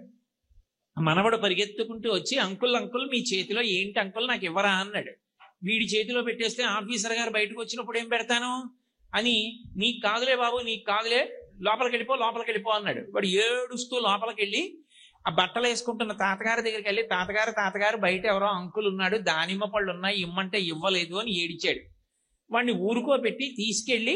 మనవడు పరిగెత్తుకుంటూ వచ్చి అంకుల్ మీ చేతిలో ఏంటి అంకుల్, నాకు ఇవ్వరా అన్నాడు. వీడి చేతిలో పెట్టేస్తే ఆఫీసర్ గారు బయటకు వచ్చినప్పుడు ఏం పెడతాను అని, నీకు కాదులే బాబు, నీకు కాదులే, లోపలికి వెళ్ళిపో అన్నాడు. వాడు ఏడుస్తూ లోపలికి వెళ్ళి ఆ బట్టలు వేసుకుంటున్న తాతగారి దగ్గరికి వెళ్ళి, తాతగారు బయట ఎవరో అంకుల్ ఉన్నాడు, దానిమ్మ పళ్ళు ఉన్నాయి, ఇమ్మంటే ఇవ్వలేదు అని ఏడిచాడు. వాడిని ఊరుకోబెట్టి తీసుకెళ్ళి,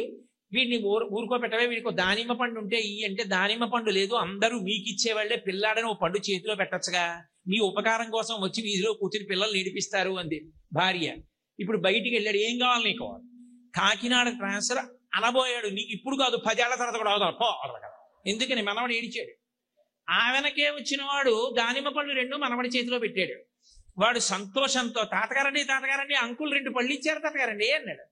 వీడిని ఊరుకోబెట్టవే, వీడికి దానిమ్మ పండు ఉంటే ఇయ్యి అంటే, దానిమ్మ పండు లేదు, అందరూ మీకు ఇచ్చేవాళ్లే, పిల్లాడని ఓ పండు చేతిలో పెట్టచ్చుగా, మీ ఉపకారం కోసం వచ్చి వీధిలో కూర్చుని పిల్లలు నేర్పిస్తారు అంది భార్య. ఇప్పుడు బయటికి వెళ్ళాడు, ఏం కావాలి నీకు? కాకినాడ ట్రాన్స్ఫర్ అనబోయాడు. నీకు ఇప్పుడు కాదు, 10 ఏళ్ల తర్వాత కూడా అవుతాడు పో. ఎందుకని మనవడు ఏడిచాడు. ఆమెనకే వచ్చిన వాడు దానిమ్మ పళ్ళు 2 మనవడి చేతిలో పెట్టాడు. వాడు సంతోషంతో తాతగారండి అంకుల్ 2 పళ్ళు ఇచ్చారు తాతగారండి అన్నాడు.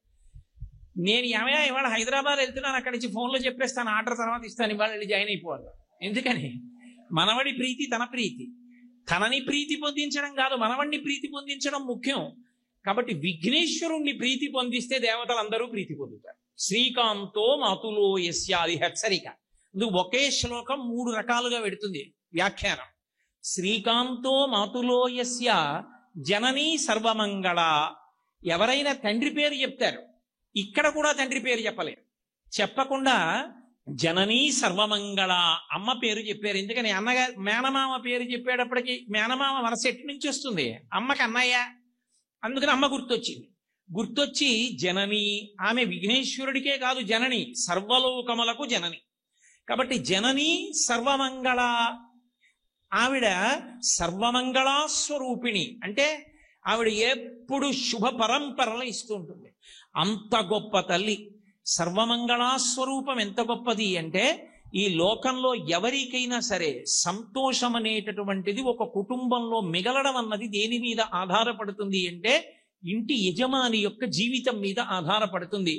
నేను ఏమయ్యా ఇవాళ హైదరాబాద్ వెళ్తున్నాను, అక్కడి నుంచి ఫోన్లో చెప్పేస్తాను, ఆర్డర్ తర్వాత ఇస్తాను, ఇవాళ వెళ్ళి జాయిన్ అయిపోవాలి. ఎందుకని? మనవడి ప్రీతి తన ప్రీతి, తనని ప్రీతి పొందించడం కాదు, మనవడిని ప్రీతి పొందించడం ముఖ్యం. కాబట్టి విఘ్నేశ్వరుణ్ణి ప్రీతి పొందిస్తే దేవతలందరూ ప్రీతి పొందుతారు. శ్రీకాంతో మాతులో యస్య, అది హెచ్చరిక. ఇందుకు ఒకే శ్లోకం 3 రకాలుగా పెడుతుంది వ్యాఖ్యానం. శ్రీకాంతో మాతులో యస్య జననీ సర్వమంగళ. ఎవరైనా తండ్రి పేరు చెప్తారు, ఇక్కడ కూడా తండ్రి పేరు చెప్పలేరు. చెప్పకుండా జననీ సర్వమంగళ అమ్మ పేరు చెప్పారు. ఎందుకని మేనమామ పేరు చెప్పేటప్పటికి మేనమామ వరస ఎటు నుంచి వస్తుంది? అమ్మకి అన్నయ్య. అందుకని అమ్మ గుర్తొచ్చి జనని, ఆమె విఘ్నేశ్వరుడికే కాదు జనని, సర్వలోకములకు జనని. కాబట్టి జనని సర్వమంగళ, ఆవిడ సర్వమంగళాస్వరూపిణి. అంటే ఆవిడ ఎప్పుడు శుభ పరంపరలు ఇస్తూ ఉంటుంది. అంత గొప్ప తల్లి. సర్వమంగళాస్వరూపం ఎంత గొప్పది అంటే, ఈ లోకంలో ఎవరికైనా సరే సంతోషం అనేటటువంటిది ఒక కుటుంబంలో మిగలడం అన్నది దేని మీద ఆధారపడుతుంది అంటే, ఇంటి యజమాని యొక్క జీవితం మీద ఆధారపడుతుంది.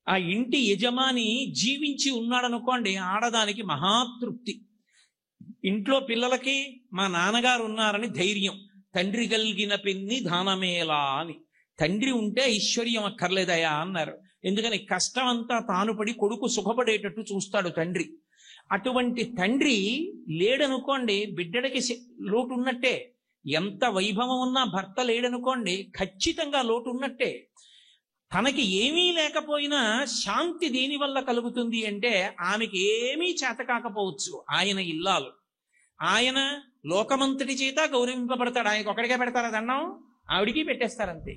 ఆ ఇంటి యజమాని జీవించి ఉన్నాడనుకోండి, ఆడదానికి మహాతృప్తి. ఇంట్లో పిల్లలకి మా నాన్నగారు ఉన్నారని ధైర్యం. తండ్రి కలిగిన పెన్ని దానమేలా అని. తండ్రి ఉంటే ఐశ్వర్యం అక్కర్లేదయా అన్నారు. ఎందుకని కష్టం అంతా తాను పడి కొడుకు సుఖపడేటట్టు చూస్తాడు తండ్రి. అటువంటి తండ్రి లేడనుకోండి, బిడ్డడికి లోటు ఉన్నట్టే. ఎంత వైభవం ఉన్నా భర్త లేడనుకోండి, ఖచ్చితంగా లోటు ఉన్నట్టే. తనకి ఏమీ లేకపోయినా శాంతి దేని వల్ల కలుగుతుంది అంటే, ఆమెకి ఏమీ చేత కాకపోవచ్చు, ఆయన ఇల్లాలు. ఆయన లోకమంతటి చేత గౌరవింపబడతాడు. ఆయనకు ఒకడికే పెడతారా దండం? ఆవిడికి పెట్టేస్తారంతే.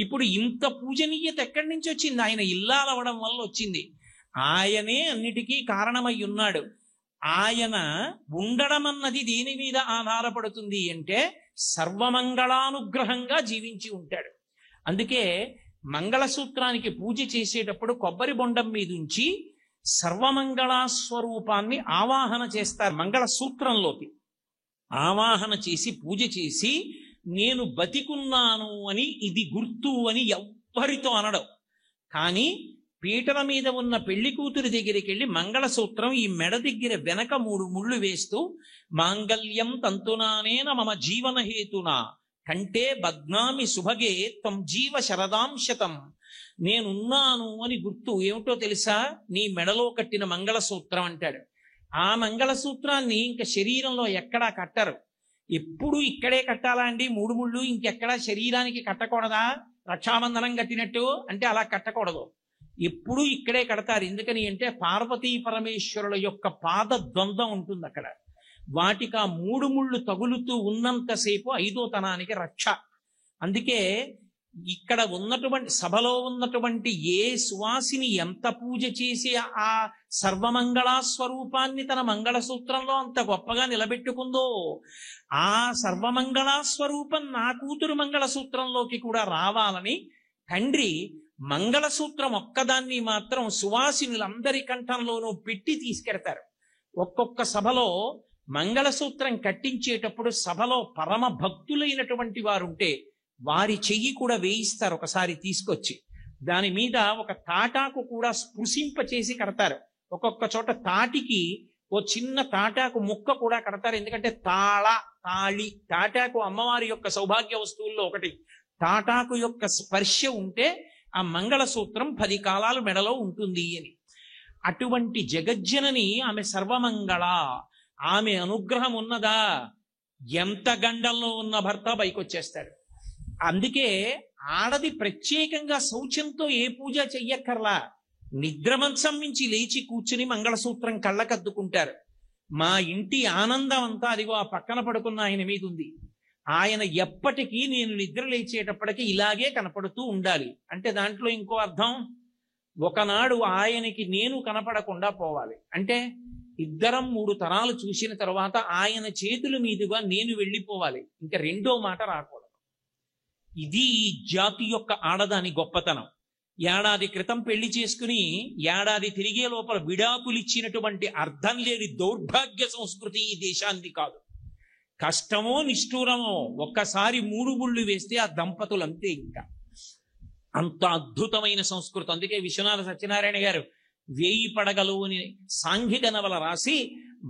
ఇప్పుడు ఇంత పూజనీయత ఎక్కడి నుంచి వచ్చింది? ఆయన ఇల్లాలవడం వల్ల వచ్చింది. ఆయనే అన్నిటికీ కారణమై ఉన్నాడు. ఆయన ఉండడం అన్నది దేని మీద ఆధారపడుతుంది అంటే, సర్వమంగళానుగ్రహంగా జీవించి ఉంటాడు. అందుకే మంగళసూత్రానికి పూజ చేసేటప్పుడు కొబ్బరి బొండం మీద ఉంచి సర్వమంగళాస్వరూపాన్ని ఆవాహన చేస్తారు. మంగళసూత్రంలోకి ఆవాహన చేసి పూజ చేసి, నేను బతికున్నాను అని ఇది గుర్తు అని ఎవ్వరితో అనడం. కానీ పీటల మీద ఉన్న పెళ్లి కూతురి దగ్గరికి వెళ్ళి మంగళసూత్రం ఈ మెడ దగ్గర వెనక 3 ముళ్ళు వేస్తూ, మాంగళ్యం తంతునానేన మమ జీవన హేతునా కంటే బద్నామి సుభగే త్వం జీవ శరదాంశతం. నేనున్నాను అని గుర్తు ఏమిటో తెలుసా? నీ మెడలో కట్టిన మంగళసూత్రం అంటాడు. ఆ మంగళసూత్రాన్ని ఇంకా శరీరంలో ఎక్కడా కట్టరు. ఎప్పుడు ఇక్కడే కట్టాలా అండి 3 ముళ్ళు? ఇంకెక్కడా శరీరానికి కట్టకూడదా? రక్షాబంధనం కట్టినట్టు అంటే అలా కట్టకూడదు. ఎప్పుడు ఇక్కడే కడతారు. ఎందుకని అంటే, పార్వతీ పరమేశ్వరుల యొక్క పాద ద్వంద్వం ఉంటుంది అక్కడ. వాటికి ఆ 3 ముళ్ళు తగులుతూ ఉన్నంతసేపు 5వ తనానికి రక్ష. అందుకే ఇక్కడ ఉన్నటువంటి సభలో ఉన్నటువంటి ఏ సువాసిని ఎంత పూజ చేసి ఆ సర్వమంగళాస్వరూపాన్ని తన మంగళసూత్రంలో అంత గొప్పగా నిలబెట్టుకుందో, ఆ సర్వమంగళాస్వరూపం నా కూతురు మంగళసూత్రంలోకి కూడా రావాలని తండ్రి మంగళసూత్రం ఒక్కదాన్ని మాత్రం సువాసినులందరి కంఠంలోనూ పెట్టి తీసుకెడతారు. ఒక్కొక్క సభలో మంగళసూత్రం కట్టించేటప్పుడు సభలో పరమ భక్తులైనటువంటి వారుంటే వారి చెయ్యి కూడా వేయిస్తారు ఒకసారి తీసుకొచ్చి. దాని మీద ఒక తాటాకు కూడా స్పృశింపచేసి కడతారు. ఒక్కొక్క చోట తాటికి ఓ చిన్న తాటాకు ముక్క కూడా కడతారు. ఎందుకంటే తాళి తాటాకు అమ్మవారి యొక్క సౌభాగ్య వస్తువుల్లో ఒకటి. తాటాకు యొక్క స్పర్శ ఉంటే ఆ మంగళసూత్రం 10 కాలాలు మెడలో ఉంటుంది అని. అటువంటి జగజ్జనని ఆమె సర్వమంగళ. ఆమె అనుగ్రహం ఉన్నదా, ఎంత గండంలో ఉన్న భర్త పైకొచ్చేస్తాడు. అందుకే ఆడది ప్రత్యేకంగా శౌచంతో ఏ పూజ చెయ్యక్కర్లా. నిద్రమంచం నుంచి లేచి కూర్చుని మంగళసూత్రం కళ్ళకద్దుకుంటారు. మా ఇంటి ఆనందం అంతా అదిగో ఆ పక్కన పడుకున్న ఆయన మీద ఉంది. ఆయన ఎప్పటికీ నేను నిద్ర లేచేటప్పటికి ఇలాగే కనపడుతూ ఉండాలి అంటే దాంట్లో ఇంకో అర్థం, ఒకనాడు ఆయనకి నేను కనపడకుండా పోవాలి. అంటే ఇద్దరం 3 తరాలు చూసిన తర్వాత ఆయన చేతుల మీదుగా నేను వెళ్ళిపోవాలి. ఇంకా రెండో మాట రాకూడదు. ఇది ఈ జాతి యొక్క ఆడదాని గొప్పతనం. ఏడాది క్రితం పెళ్లి చేసుకుని ఏడాది తిరిగే లోపల విడాకులిచ్చినటువంటి అర్థం లేని దౌర్భాగ్య సంస్కృతి ఈ దేశానికి కాదు. కష్టమో నిష్ఠూరమో ఒక్కసారి 3 ముళ్ళు వేస్తే ఆ దంపతులు అంతే. ఇంకా అంత అద్భుతమైన సంస్కృతి. అందుకే విశ్వనాథ సత్యనారాయణ గారు 1000 పడగలు అని సాంఘిక నవల రాసి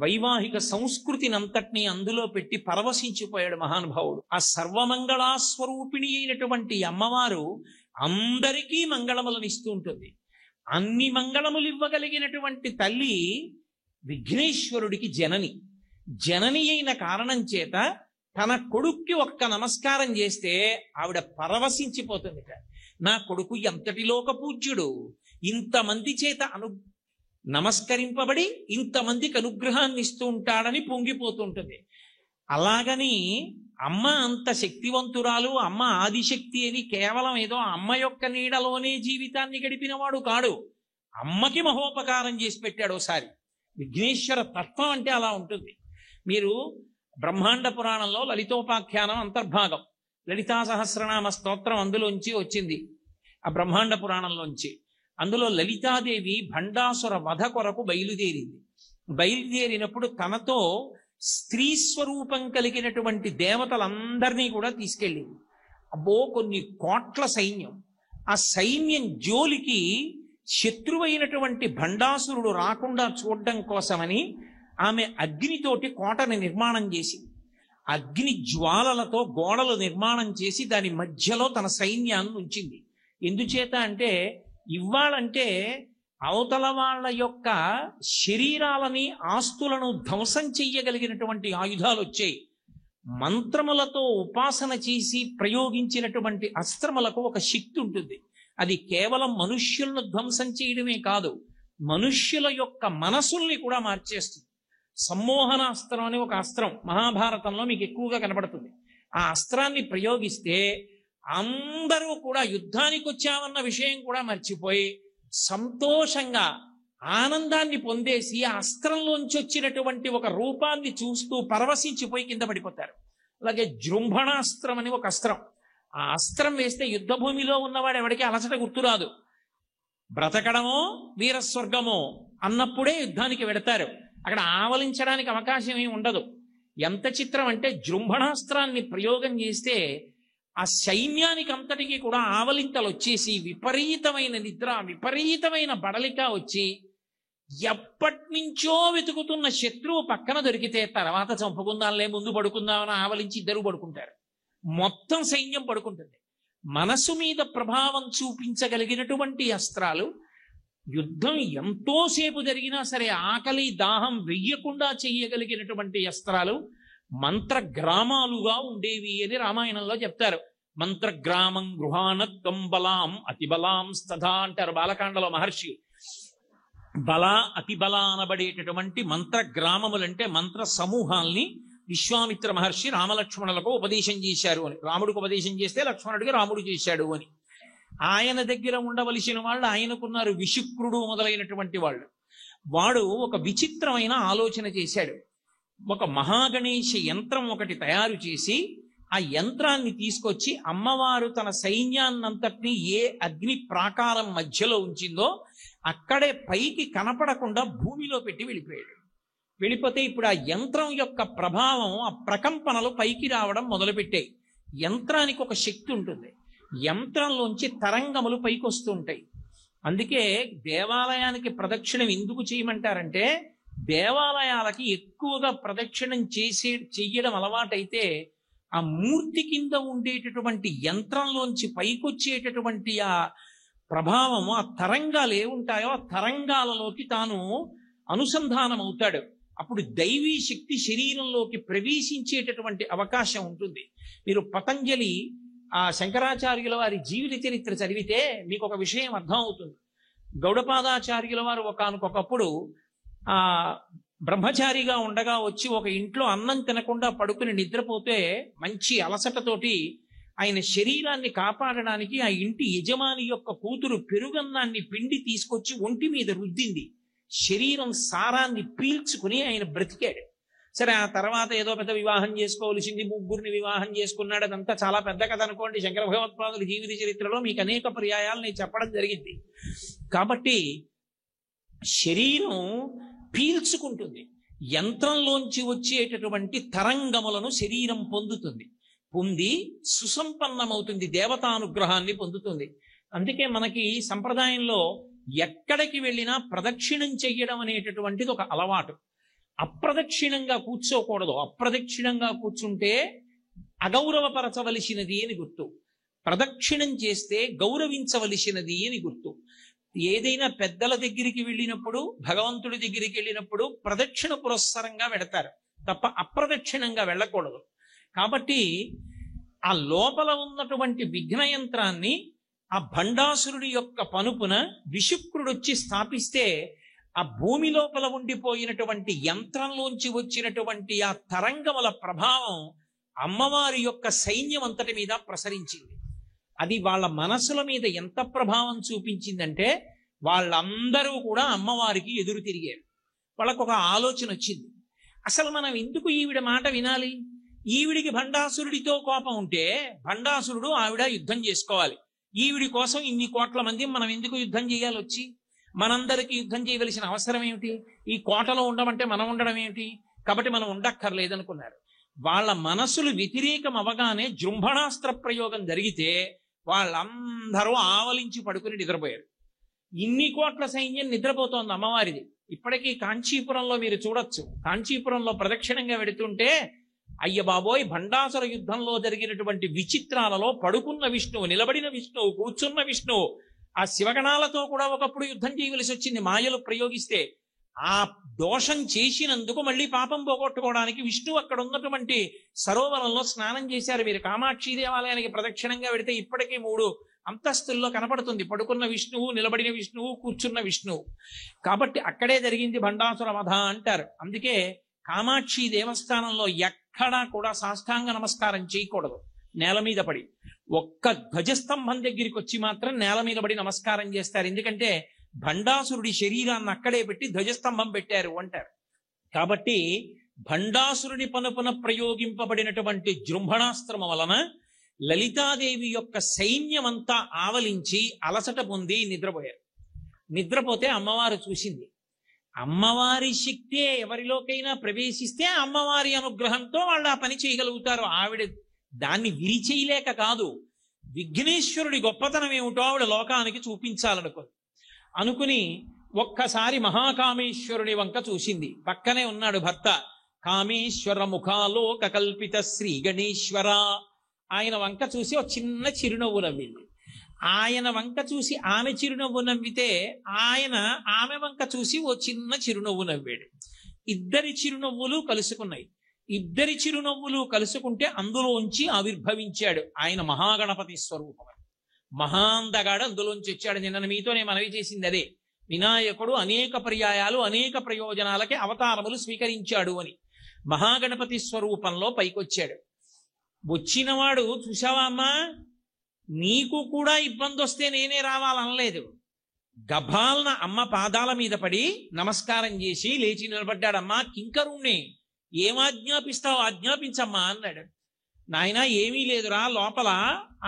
వైవాహిక సంస్కృతిని అంతటినీ అందులో పెట్టి పరవశించిపోయాడు మహానుభావుడు. ఆ సర్వమంగళాస్వరూపిణి అయినటువంటి అమ్మవారు అందరికీ మంగళములను ఇస్తూ ఉంటుంది. అన్ని మంగళములు ఇవ్వగలిగినటువంటి తల్లి విఘ్నేశ్వరుడికి జనని. జనని అయిన కారణం చేత తన కొడుక్కి ఒక్క నమస్కారం చేస్తే ఆవిడ పరవశించిపోతుంది. నా కొడుకు ఎంతటి లోక పూజ్యుడు, ఇంతమంది చేత నమస్కరింపబడి ఇంతమందికి అనుగ్రహాన్ని ఇస్తూ ఉంటాడని పొంగిపోతుంటుంది. అలాగని అమ్మ అంత శక్తివంతురాలు, అమ్మ ఆదిశక్తి అని కేవలం ఏదో అమ్మ యొక్క నీడలోనే జీవితాన్ని గడిపినవాడు కాడు. అమ్మకి మహోపకారం చేసి పెట్టాడు ఒకసారి. విఘ్నేశ్వర తత్వం అంటే అలా ఉంటుంది. మీరు బ్రహ్మాండ పురాణంలో లలితోపాఖ్యానం అంతర్భాగం, లలితా సహస్రనామ స్తోత్రం అందులోంచి వచ్చింది, ఆ బ్రహ్మాండ పురాణంలోంచి. అందులో లలితాదేవి భండాసుర వధ కొరకు బయలుదేరింది. బయలుదేరినప్పుడు తనతో స్త్రీ స్వరూపం కలిగినటువంటి దేవతలందరినీ కూడా తీసుకెళ్ళింది. అబ్బో కొన్ని కోట్ల సైన్యం. ఆ సైన్యం జోలికి శత్రువైనటువంటి భండాసురుడు రాకుండా చూడడం కోసమని ఆమె అగ్నితోటి కోటని నిర్మాణం చేసింది. అగ్ని జ్వాలలతో గోడలు నిర్మాణం చేసి దాని మధ్యలో తన సైన్యాన్ని ఉంచింది. ఎందుచేత అంటే ఇవ్వాలంటే అవతల వాళ్ళ యొక్క శరీరాలని ఆస్తులను ధ్వంసం చెయ్యగలిగినటువంటి ఆయుధాలు వచ్చాయి. మంత్రములతో ఉపాసన చేసి ప్రయోగించినటువంటి అస్త్రములకు ఒక శక్తి ఉంటుంది. అది కేవలం మనుష్యులను ధ్వంసం చేయడమే కాదు, మనుష్యుల యొక్క మనసుల్ని కూడా మార్చేస్తుంది. సమ్మోహనాస్త్రం అని ఒక అస్త్రం మహాభారతంలో మీకు ఎక్కువగా కనబడుతుంది. ఆ అస్త్రాన్ని ప్రయోగిస్తే అందరూ కూడా యుద్ధానికి వచ్చామన్న విషయం కూడా మర్చిపోయి సంతోషంగా ఆనందాన్ని పొందేసి ఆ అస్త్రంలోంచి వచ్చినటువంటి ఒక రూపాన్ని చూస్తూ పరవశించిపోయి కింద పడిపోతారు. అలాగే జృంభణాస్త్రం అని ఒక అస్త్రం. ఆ అస్త్రం వేస్తే యుద్ధ భూమిలో ఉన్నవాడు ఎవరికి అలసట గుర్తురాదు. బ్రతకడమో వీరస్వర్గమో అన్నప్పుడే యుద్ధానికి వెడతారు. అక్కడ ఆవలించడానికి అవకాశం ఏమి ఉండదు. ఎంత చిత్రం అంటే జృంభణాస్త్రాన్ని ప్రయోగం చేస్తే ఆ సైన్యానికి అంతటికీ కూడా ఆవలింతలు వచ్చేసి విపరీతమైన నిద్ర, విపరీతమైన బడలిక వచ్చి ఎప్పటి నుంచో వెతుకుతున్న శత్రువు పక్కన దొరికితే తర్వాత చంపుకుందాంలే ముందు పడుకుందామని ఆవలించి ఇద్దరు పడుకుంటారు. మొత్తం సైన్యం పడుకుంటుంది. మనసు మీద ప్రభావం చూపించగలిగినటువంటి అస్త్రాలు, యుద్ధం ఎంతోసేపు జరిగినా సరే ఆకలి దాహం వెయ్యకుండా చెయ్యగలిగినటువంటి అస్త్రాలు మంత్రగ్రామాలుగా ఉండేవి అని రామాయణంలో చెప్తారు. మంత్రగ్రామం గృహానత్వం బలాం అతిబలాం స్తథా అంటారు బాలకాండలో మహర్షి. బల అతిబల అనబడేటటువంటి మంత్రగ్రామములంటే మంత్ర సమూహాల్ని విశ్వామిత్ర మహర్షి రామలక్ష్మణులకు ఉపదేశం చేశారు అని. రాముడికి ఉపదేశం చేస్తే లక్ష్మణుడికి రాముడు చేశాడు అని. ఆయన దగ్గర ఉండవలసిన వాళ్ళు ఆయనకున్నారు, విశుక్రుడు మొదలైనటువంటి వాళ్ళు. వాడు ఒక విచిత్రమైన ఆలోచన చేశాడు. ఒక మహాగణేశ యంత్రం ఒకటి తయారు చేసి ఆ యంత్రాన్ని తీసుకొచ్చి అమ్మవారు తన సైన్యాన్నంతటినీ ఏ అగ్ని ప్రాకారం మధ్యలో ఉంచిందో అక్కడే పైకి కనపడకుండా భూమిలో పెట్టి వెళ్ళిపోయాడు. వెళ్ళిపోతే ఇప్పుడు ఆ యంత్రం యొక్క ప్రభావం, ఆ ప్రకంపనలు పైకి రావడం మొదలుపెట్టాయి. యంత్రానికి ఒక శక్తి ఉంటుంది. యంత్రంలోంచి తరంగములు పైకి వస్తూ ఉంటాయి. అందుకే దేవాలయానికి ప్రదక్షిణం ఎందుకు చేయమంటారంటే దేవాలయాలకి ఎక్కువగా ప్రదక్షిణం చెయ్యడం అలవాటైతే ఆ మూర్తి కింద ఉండేటటువంటి యంత్రంలోంచి పైకొచ్చేటటువంటి ఆ ప్రభావం, ఆ తరంగాలు ఏముంటాయో ఆ తరంగాలలోకి తాను అనుసంధానం అవుతాడు. అప్పుడు దైవీ శక్తి శరీరంలోకి ప్రవేశించేటటువంటి అవకాశం ఉంటుంది. మీరు పతంజలి ఆ శంకరాచార్యుల వారి జీవిత చరిత్ర చదివితే మీకు ఒక విషయం అర్థం అవుతుంది. గౌడపాదాచార్యుల వారు ఒకానొకప్పుడు ఆ బ్రహ్మచారిగా ఉండగా వచ్చి ఒక ఇంట్లో అన్నం తినకుండా పడుకుని నిద్రపోతే మంచి అలసటతోటి ఆయన శరీరాన్ని కాపాడడానికి ఆ ఇంటి యజమాని యొక్క కూతురు పెరుగన్నాన్ని పిండి తీసుకొచ్చి ఒంటి మీద రుద్దింది. శరీరం సారాన్ని పీల్చుకుని ఆయన బ్రతికాడు. సరే ఆ తర్వాత ఏదో పెద్ద వివాహం చేసుకోవలసింది, ముగ్గురిని వివాహం చేసుకున్నాడు. అదంతా చాలా పెద్ద కథ అనుకోండి. శంకర భగవత్పాదుల జీవిత చరిత్రలో మీకు అనేక పర్యాయాలు నేను చెప్పడం జరిగింది. కాబట్టి శరీరం పీల్చుకుంటుంది. యంత్రంలోంచి వచ్చేటటువంటి తరంగములను శరీరం పొందుతుంది. పొంది సుసంపన్నమవుతుంది, దేవతానుగ్రహాన్ని పొందుతుంది. అందుకే మనకి సంప్రదాయంలో ఎక్కడికి వెళ్ళినా ప్రదక్షిణం చెయ్యడం అనేటటువంటిది ఒక అలవాటు. అప్రదక్షిణంగా కూర్చోకూడదు. అప్రదక్షిణంగా కూర్చుంటే అగౌరవపరచవలసినది అని గుర్తు. ప్రదక్షిణం చేస్తే గౌరవించవలసినది అని గుర్తు. ఏదైనా పెద్దల దగ్గరికి వెళ్ళినప్పుడు, భగవంతుడి దగ్గరికి వెళ్ళినప్పుడు ప్రదక్షిణ పురస్సరంగా వెడతారు తప్ప అప్రదక్షిణంగా వెళ్ళకూడదు. కాబట్టి ఆ లోపల ఉన్నటువంటి విఘ్న యంత్రాన్ని ఆ భండాసురుడి యొక్క పనుపున విశుక్రుడొచ్చి స్థాపిస్తే ఆ భూమి లోపల ఉండిపోయినటువంటి యంత్రంలోంచి వచ్చినటువంటి ఆ తరంగముల ప్రభావం అమ్మవారి యొక్క సైన్యం అంతటి మీద ప్రసరించింది. అది వాళ్ళ మనసుల మీద ఎంత ప్రభావం చూపించిందంటే వాళ్ళందరూ కూడా అమ్మవారికి ఎదురు తిరిగారు. వాళ్ళకు ఒక ఆలోచన వచ్చింది, అసలు మనం ఎందుకు ఈవిడ మాట వినాలి? ఈవిడికి భండాసురుడితో కోపం ఉంటే భండాసురుడు ఆవిడ యుద్ధం చేసుకోవాలి. ఈవిడి కోసం ఇన్ని కోట్ల మంది మనం ఎందుకు యుద్ధం చేయాలి? వచ్చి మనందరికీ యుద్ధం చేయవలసిన అవసరం ఏమిటి? ఈ కోటలో ఉండమంటే మనం ఉండడం ఏమిటి? కాబట్టి మనం ఉండక్కర్లేదనుకున్నారు. వాళ్ళ మనసులు వ్యతిరేకం అవగానే జృంభణాస్త్ర ప్రయోగం జరిగితే వాళ్ళందరూ ఆవలించి పడుకుని నిద్రపోయారు. ఇన్ని కోట్ల సైన్యం నిద్రపోతోంది అమ్మవారిది. ఇప్పటికీ కాంచీపురంలో మీరు చూడొచ్చు, కాంచీపురంలో ప్రదక్షిణంగా వెడుతుంటే అయ్య బాబోయ్, భండాసుర యుద్ధంలో జరిగినటువంటి విచిత్రాలలో పడుకున్న విష్ణువు, నిలబడిన విష్ణువు, కూర్చున్న విష్ణువు, ఆ శివగణాలతో కూడా ఒకప్పుడు యుద్ధం చేయవలసి వచ్చింది మాయలు ప్రయోగిస్తే. ఆ దోషం చేసినందుకు మళ్ళీ పాపం పోగొట్టుకోవడానికి విష్ణువు అక్కడ ఉన్నటువంటి సరోవరంలో స్నానం చేశారు. మీరు కామాక్షి దేవాలయానికి ప్రదక్షిణంగా వెడితే ఇప్పటికీ 3 అంతస్తుల్లో కనపడుతుంది పడుకున్న విష్ణువు, నిలబడిన విష్ణువు, కూర్చున్న విష్ణువు. కాబట్టి అక్కడే జరిగింది భండాసుర వధ అంటారు. అందుకే కామాక్షి దేవస్థానంలో ఎక్కడా కూడా సాష్టాంగ నమస్కారం చేయకూడదు. నేల మీద పడి ఒక్క ధ్వజస్తంభం దగ్గరికి వచ్చి మాత్రం నేల మీద పడి నమస్కారం చేస్తారు. ఎందుకంటే భండాసురుడి శరీరాన్ని అక్కడే పెట్టి ధ్వజస్తంభం పెట్టారు అంటారు. కాబట్టి భండాసురుడి పనుపున ప్రయోగింపబడినటువంటి జృంభణాస్త్రము వలన లలితాదేవి యొక్క సైన్యమంతా ఆవలించి అలసట పొంది నిద్రపోయారు. నిద్రపోతే అమ్మవారు చూసింది. అమ్మవారి శక్తే ఎవరిలోకైనా ప్రవేశిస్తే అమ్మవారి అనుగ్రహంతో వాళ్ళు ఆ పని చేయగలుగుతారు. ఆవిడ దాన్ని విరిచేయలేక కాదు, విఘ్నేశ్వరుడి గొప్పతనం ఏమిటో ఆవిడ లోకానికి అనుకుని ఒక్కసారి మహాకామేశ్వరుడి వంక చూసింది. పక్కనే ఉన్నాడు భర్త. కామేశ్వర ముఖాలోక కల్పిత శ్రీ గణేశ్వర. ఆయన వంక చూసి ఒక చిన్న చిరునవ్వు నవ్వింది. ఆయన వంక చూసి ఆమె చిరునవ్వు నవ్వితే ఆయన ఆమె వంక చూసి ఓ చిన్న చిరునవ్వు నవ్వాడు. ఇద్దరి చిరునవ్వులు కలుసుకున్నాయి. ఇద్దరి చిరునవ్వులు కలుసుకుంటే అందులోంచి ఆవిర్భవించాడు ఆయన మహాగణపతి స్వరూపం. మహాందగాడు అందులోంచి వచ్చాడు. నిన్న మీతో నేను మనవి చేసింది అదే. వినాయకుడు అనేక పర్యాయాలు అనేక ప్రయోజనాలకి అవతారములు స్వీకరించాడు అని. మహాగణపతి స్వరూపంలో పైకొచ్చాడు. వచ్చినవాడు చూసావా అమ్మా, నీకు కూడా ఇబ్బంది వస్తే నేనే రావాలనలేదు. గభాలన అమ్మ పాదాల మీద పడి నమస్కారం చేసి లేచి నిలబడ్డాడమ్మా. కింకరుణ్ణి ఏమాజ్ఞాపిస్తావు ఆజ్ఞాపించమ్మా అన్నాడు. నాయన ఏమీ లేదురా, లోపల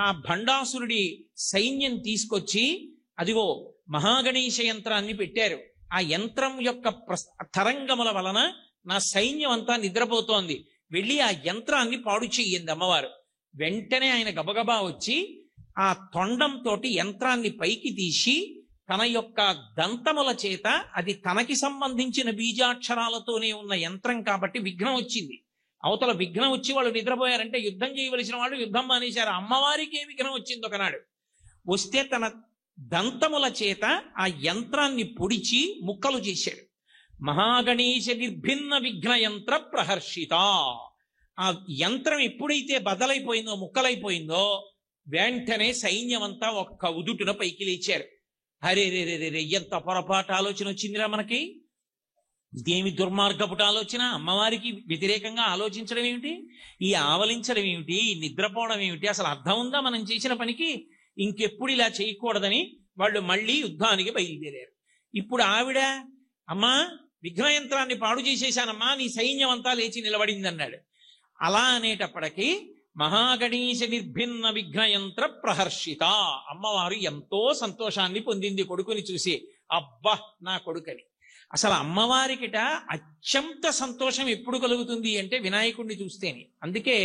ఆ భండాసురుడి సైన్యం తీసుకొచ్చి అదిగో మహాగణేశ యంత్రాన్ని పెట్టారు. ఆ యంత్రం యొక్క తరంగముల వలన నా సైన్యం అంతా నిద్రపోతోంది, వెళ్ళి ఆ యంత్రాన్ని పాడు చెయ్యింది అమ్మవారు. వెంటనే ఆయన గబగబా వచ్చి ఆ తొండంతో యంత్రాన్ని పైకి తీసి తన యొక్క దంతముల చేత, అది తనకి సంబంధించిన బీజాక్షరాలతోనే ఉన్న యంత్రం కాబట్టి విఘ్నం వచ్చింది. అవతల విఘ్నం వచ్చి వాళ్ళు నిద్రపోయారంటే యుద్ధం చేయవలసిన వాళ్ళు యుద్ధం మానేశారు. అమ్మవారికి ఏ విఘ్నం వచ్చింది ఒకనాడు వస్తే తన దంతముల చేత ఆ యంత్రాన్ని పొడిచి ముక్కలు చేశాడు. మహాగణేశ నిర్భిన్న విఘ్న యంత్ర ప్రహర్షిత. ఆ యంత్రం ఎప్పుడైతే బదలైపోయిందో, ముక్కలైపోయిందో, వెంటనే సైన్యమంతా ఒక్క ఉదుటున పైకి లేచారు. హరే రే రే రే, ఎంత పొరపాటు ఆలోచన వచ్చిందిరా మనకి, ఇదేమి దుర్మార్గపుట ఆలోచన. అమ్మవారికి వ్యతిరేకంగా ఆలోచించడం ఏమిటి, ఈ ఆవలించడం ఏమిటి, ఈ నిద్రపోవడం ఏమిటి, అసలు అర్థం ఉందా మనం చేసిన పనికి? ఇంకెప్పుడు ఇలా చేయకూడదని వాళ్ళు మళ్ళీ యుద్ధానికి బయలుదేరారు. ఇప్పుడు ఆవిడ, అమ్మా విఘ్నయంత్రాన్ని పాడు చేసేశానమ్మా, నీ సైన్యం అంతా లేచి నిలబడింది అన్నాడు. అలా అనేటప్పటికీ మహాగణేశ నిర్భిన్న విఘ్నయంత్ర ప్రహర్షిత. అమ్మవారు ఎంతో సంతోషాన్ని పొందింది కొడుకుని చూసి. అబ్బా నా కొడుకని. అసలు అమ్మవారికిట అత్యంత సంతోషం ఎప్పుడు కలుగుతుంది అంటే వినాయకుడిని చూస్తేనే. అందుకే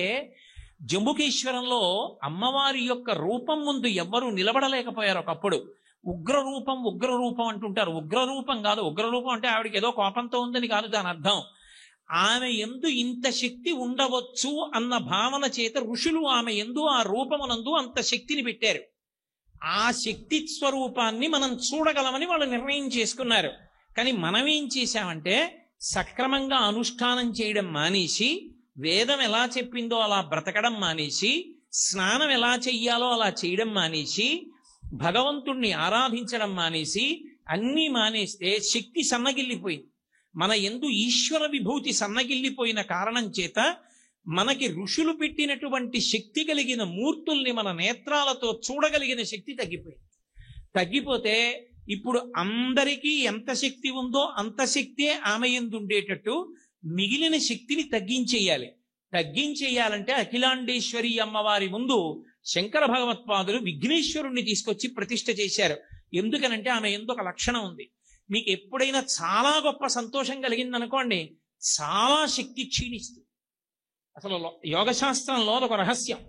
జంబుకేశ్వరంలో అమ్మవారి యొక్క రూపం ముందు ఎవ్వరూ నిలబడలేకపోయారు ఒకప్పుడు. ఉగ్రరూపం అంటుంటారు. ఉగ్రరూపం కాదు. ఉగ్రరూపం అంటే ఆవిడకి ఏదో కోపంతో ఉందని కాదు దాని అర్థం. ఆమె ఎందు ఇంత శక్తి ఉండవచ్చు అన్న భావన చేత ఋషులు ఆమె ఎందు ఆ రూపమునందు అంత శక్తిని పెట్టారు. ఆ శక్తి స్వరూపాన్ని మనం చూడగలమని వాళ్ళు నిర్ణయం చేసుకున్నారు. కానీ మనం ఏం చేశామంటే సక్రమంగా అనుష్ఠానం చేయడం మానేసి, వేదం ఎలా చెప్పిందో అలా బ్రతకడం మానేసి, స్నానం ఎలా చెయ్యాలో అలా చేయడం మానేసి, భగవంతుణ్ణి ఆరాధించడం మానేసి, అన్నీ మానేస్తే శక్తి సన్నగిల్లిపోయింది. మన యందు ఈశ్వర విభూతి సన్నగిల్లిపోయిన కారణం చేత మనకి ఋషులు పెట్టినటువంటి శక్తి కలిగిన మూర్తుల్ని మన నేత్రాలతో చూడగలిగిన శక్తి తగ్గిపోయింది. తగ్గిపోతే ఇప్పుడు అందరికీ ఎంత శక్తి ఉందో అంత శక్తే ఆమె యందు ఉండేటట్టు మిగిలిన శక్తిని తగ్గించేయాలంటే అఖిలాండేశ్వరి అమ్మవారి ముందు శంకర భగవత్పాదులు విఘ్నేశ్వరుణ్ణి తీసుకొచ్చి ప్రతిష్ఠ చేశారు. ఎందుకనంటే ఆమె యందు ఒక లక్షణం ఉంది. మీకు ఎప్పుడైనా చాలా గొప్ప సంతోషం కలిగిందనుకోండి, చాలా శక్తి క్షీణిస్తుంది. అసలు యోగశాస్త్రంలో ఒక రహస్యం,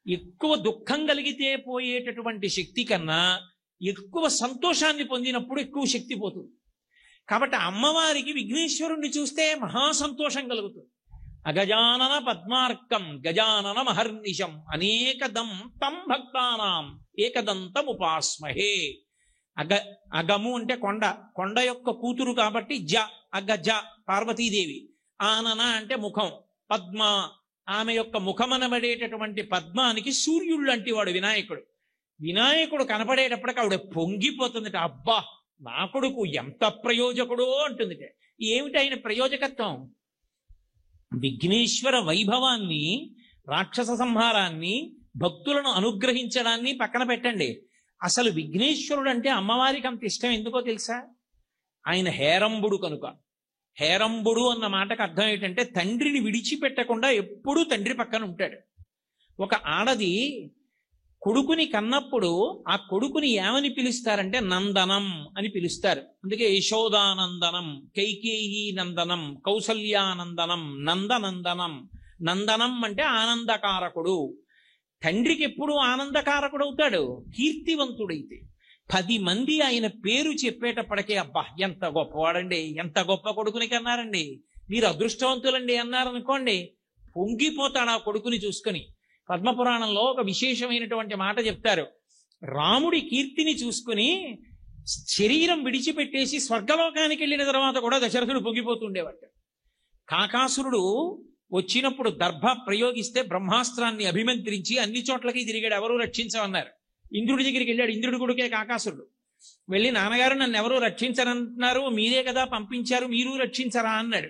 ఎక్కువ దుఃఖం కలిగితే పోయేటటువంటి శక్తి కన్నా ఎక్కువ సంతోషాన్ని పొందినప్పుడు ఎక్కువ శక్తి పోతుంది. కాబట్టి అమ్మవారికి విఘ్నేశ్వరుణ్ణి చూస్తే మహాసంతోషం కలుగుతుంది. అగజానన పద్మార్కం గజానన మహర్నిశం అనేకదం తం భక్తానాం ఏకదంతం ఉపాస్మహే. అగము అంటే కొండ యొక్క కూతురు కాబట్టి అగజ పార్వతీదేవి. ఆనన అంటే ముఖం, పద్మ ఆమె యొక్క ముఖమనబడేటటువంటి పద్మానికి సూర్యుడు లాంటి వాడు వినాయకుడు కనపడేటప్పటికి ఆవిడ పొంగిపోతుందిట. అబ్బా నా కొడుకు ఎంత ప్రయోజకుడో అంటుందిట. ఏమిటి ఆయన ప్రయోజకత్వం? విఘ్నేశ్వర వైభవాన్ని, రాక్షస సంహారాన్ని, భక్తులను అనుగ్రహించడాన్ని పక్కన పెట్టండి. అసలు విఘ్నేశ్వరుడు అంటే అమ్మవారికి అంత ఇష్టం ఎందుకో తెలుసా? ఆయన హేరంబుడు కనుక. హేరంబుడు అన్న మాటకు అర్థం ఏంటంటే తండ్రిని విడిచిపెట్టకుండా ఎప్పుడూ తండ్రి పక్కన ఉంటాడు. ఒక ఆడది కొడుకుని కన్నప్పుడు ఆ కొడుకుని ఏమని పిలుస్తారంటే నందనం అని పిలుస్తారు. అందుకే యశోదానందనం, కైకేయీ నందనం, కౌసల్యానందనం, నందనందనం. నందనం అంటే ఆనందకారకుడు. తండ్రికి ఎప్పుడు ఆనందకారకుడు అవుతాడు కీర్తివంతుడైతే. 10 మంది ఆయన పేరు చెప్పేటప్పటికే అబ్బా ఎంత గొప్పవాడండి, ఎంత గొప్ప కొడుకుని కన్నారండి, మీరు అదృష్టవంతులండి అన్నారనుకోండి, పొంగిపోతాడు ఆ కొడుకుని చూసుకొని. పద్మపురాణంలో ఒక విశేషమైనటువంటి మాట చెప్తారు. రాముడి కీర్తిని చూసుకుని శరీరం విడిచిపెట్టేసి స్వర్గలోకానికి వెళ్ళిన తర్వాత కూడా దశరథుడు పొంగిపోతుండేవాడు. కాకాసురుడు వచ్చినప్పుడు దర్భ ప్రయోగిస్తే బ్రహ్మాస్త్రాన్ని అభిమంత్రించి అన్ని చోట్లకి తిరిగాడు, ఎవరూ రక్షించమన్నారు. ఇంద్రుడి దగ్గరికి వెళ్ళాడు. ఇంద్రుడి కొడుకే కాకాసురుడు. వెళ్ళి నాన్నగారు నన్ను ఎవరూ రక్షించరంటున్నారు, మీరే కదా పంపించారు, మీరు రక్షించరా అన్నాడు.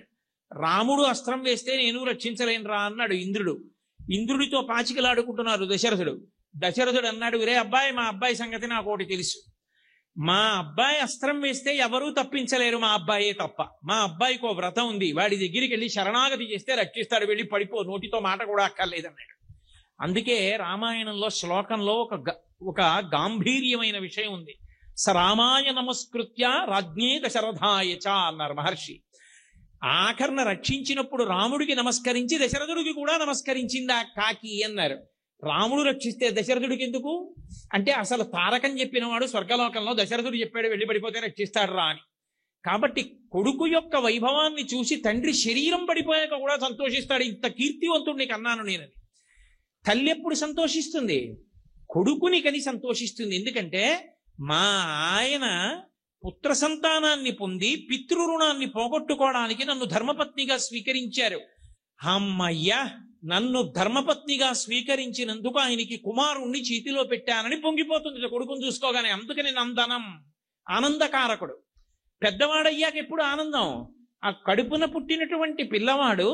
రాముడు అస్త్రం వేస్తే నేను రక్షించలేనురా అన్నాడు ఇంద్రుడు. ఇంద్రుడితో పాచికలాడుకుంటున్నారు దశరథుడు అన్నాడు, రే అబ్బాయి, మా అబ్బాయి సంగతి నాకు ఒకటి తెలుసు. మా అబ్బాయి అస్త్రం వేస్తే ఎవరూ తప్పించలేరు, మా అబ్బాయే తప్ప. మా అబ్బాయికి ఓ వ్రతం ఉంది, వాడి దగ్గరికి వెళ్ళి శరణాగతి చేస్తే రక్షిస్తాడు, వెళ్ళి పడిపో, నోటితో మాట కూడా అక్కర్లేదన్నాడు. అందుకే రామాయణంలో శ్లోకంలో ఒక గాంభీర్యమైన విషయం ఉంది. స రామాయ నమస్కృత్య రాజ్ఞే దశరథాయ చ అన్నారు మహర్షి. ఆఖరణ రక్షించినప్పుడు రాముడికి నమస్కరించి దశరథుడికి కూడా నమస్కరించిందా కాకి అన్నారు. రాముడు రక్షిస్తే దశరథుడికి ఎందుకు అంటే అసలు తారకం చెప్పినవాడు స్వర్గలోకంలో, దశరథుడు చెప్పాడు వెళ్ళి పడిపోతే రక్షిస్తాడు రా అని. కాబట్టి కొడుకు యొక్క వైభవాన్ని చూసి తండ్రి శరీరం పడిపోయాక కూడా సంతోషిస్తాడు, ఇంత కీర్తివంతుడిని కన్నాను నేనని. తల్లి ఎప్పుడు సంతోషిస్తుంది? కొడుకుని కని సంతోషిస్తుంది. ఎందుకంటే మా ఆయన పుత్ర సంతానాన్ని పొంది పితృరుణాన్ని పోగొట్టుకోవడానికి నన్ను ధర్మపత్నిగా స్వీకరించారు. అమ్మయ్యా, నన్ను ధర్మపత్నిగా స్వీకరించినందుకు ఆయనకి కుమారుణ్ణి చేతిలో పెట్టానని పొంగిపోతుంది కొడుకుని చూసుకోగానే. అందుకని నందనం, ఆనందకారకుడు. పెద్దవాడయ్యాక ఎప్పుడు ఆనందం? ఆ కడుపున పుట్టినటువంటి పిల్లవాడు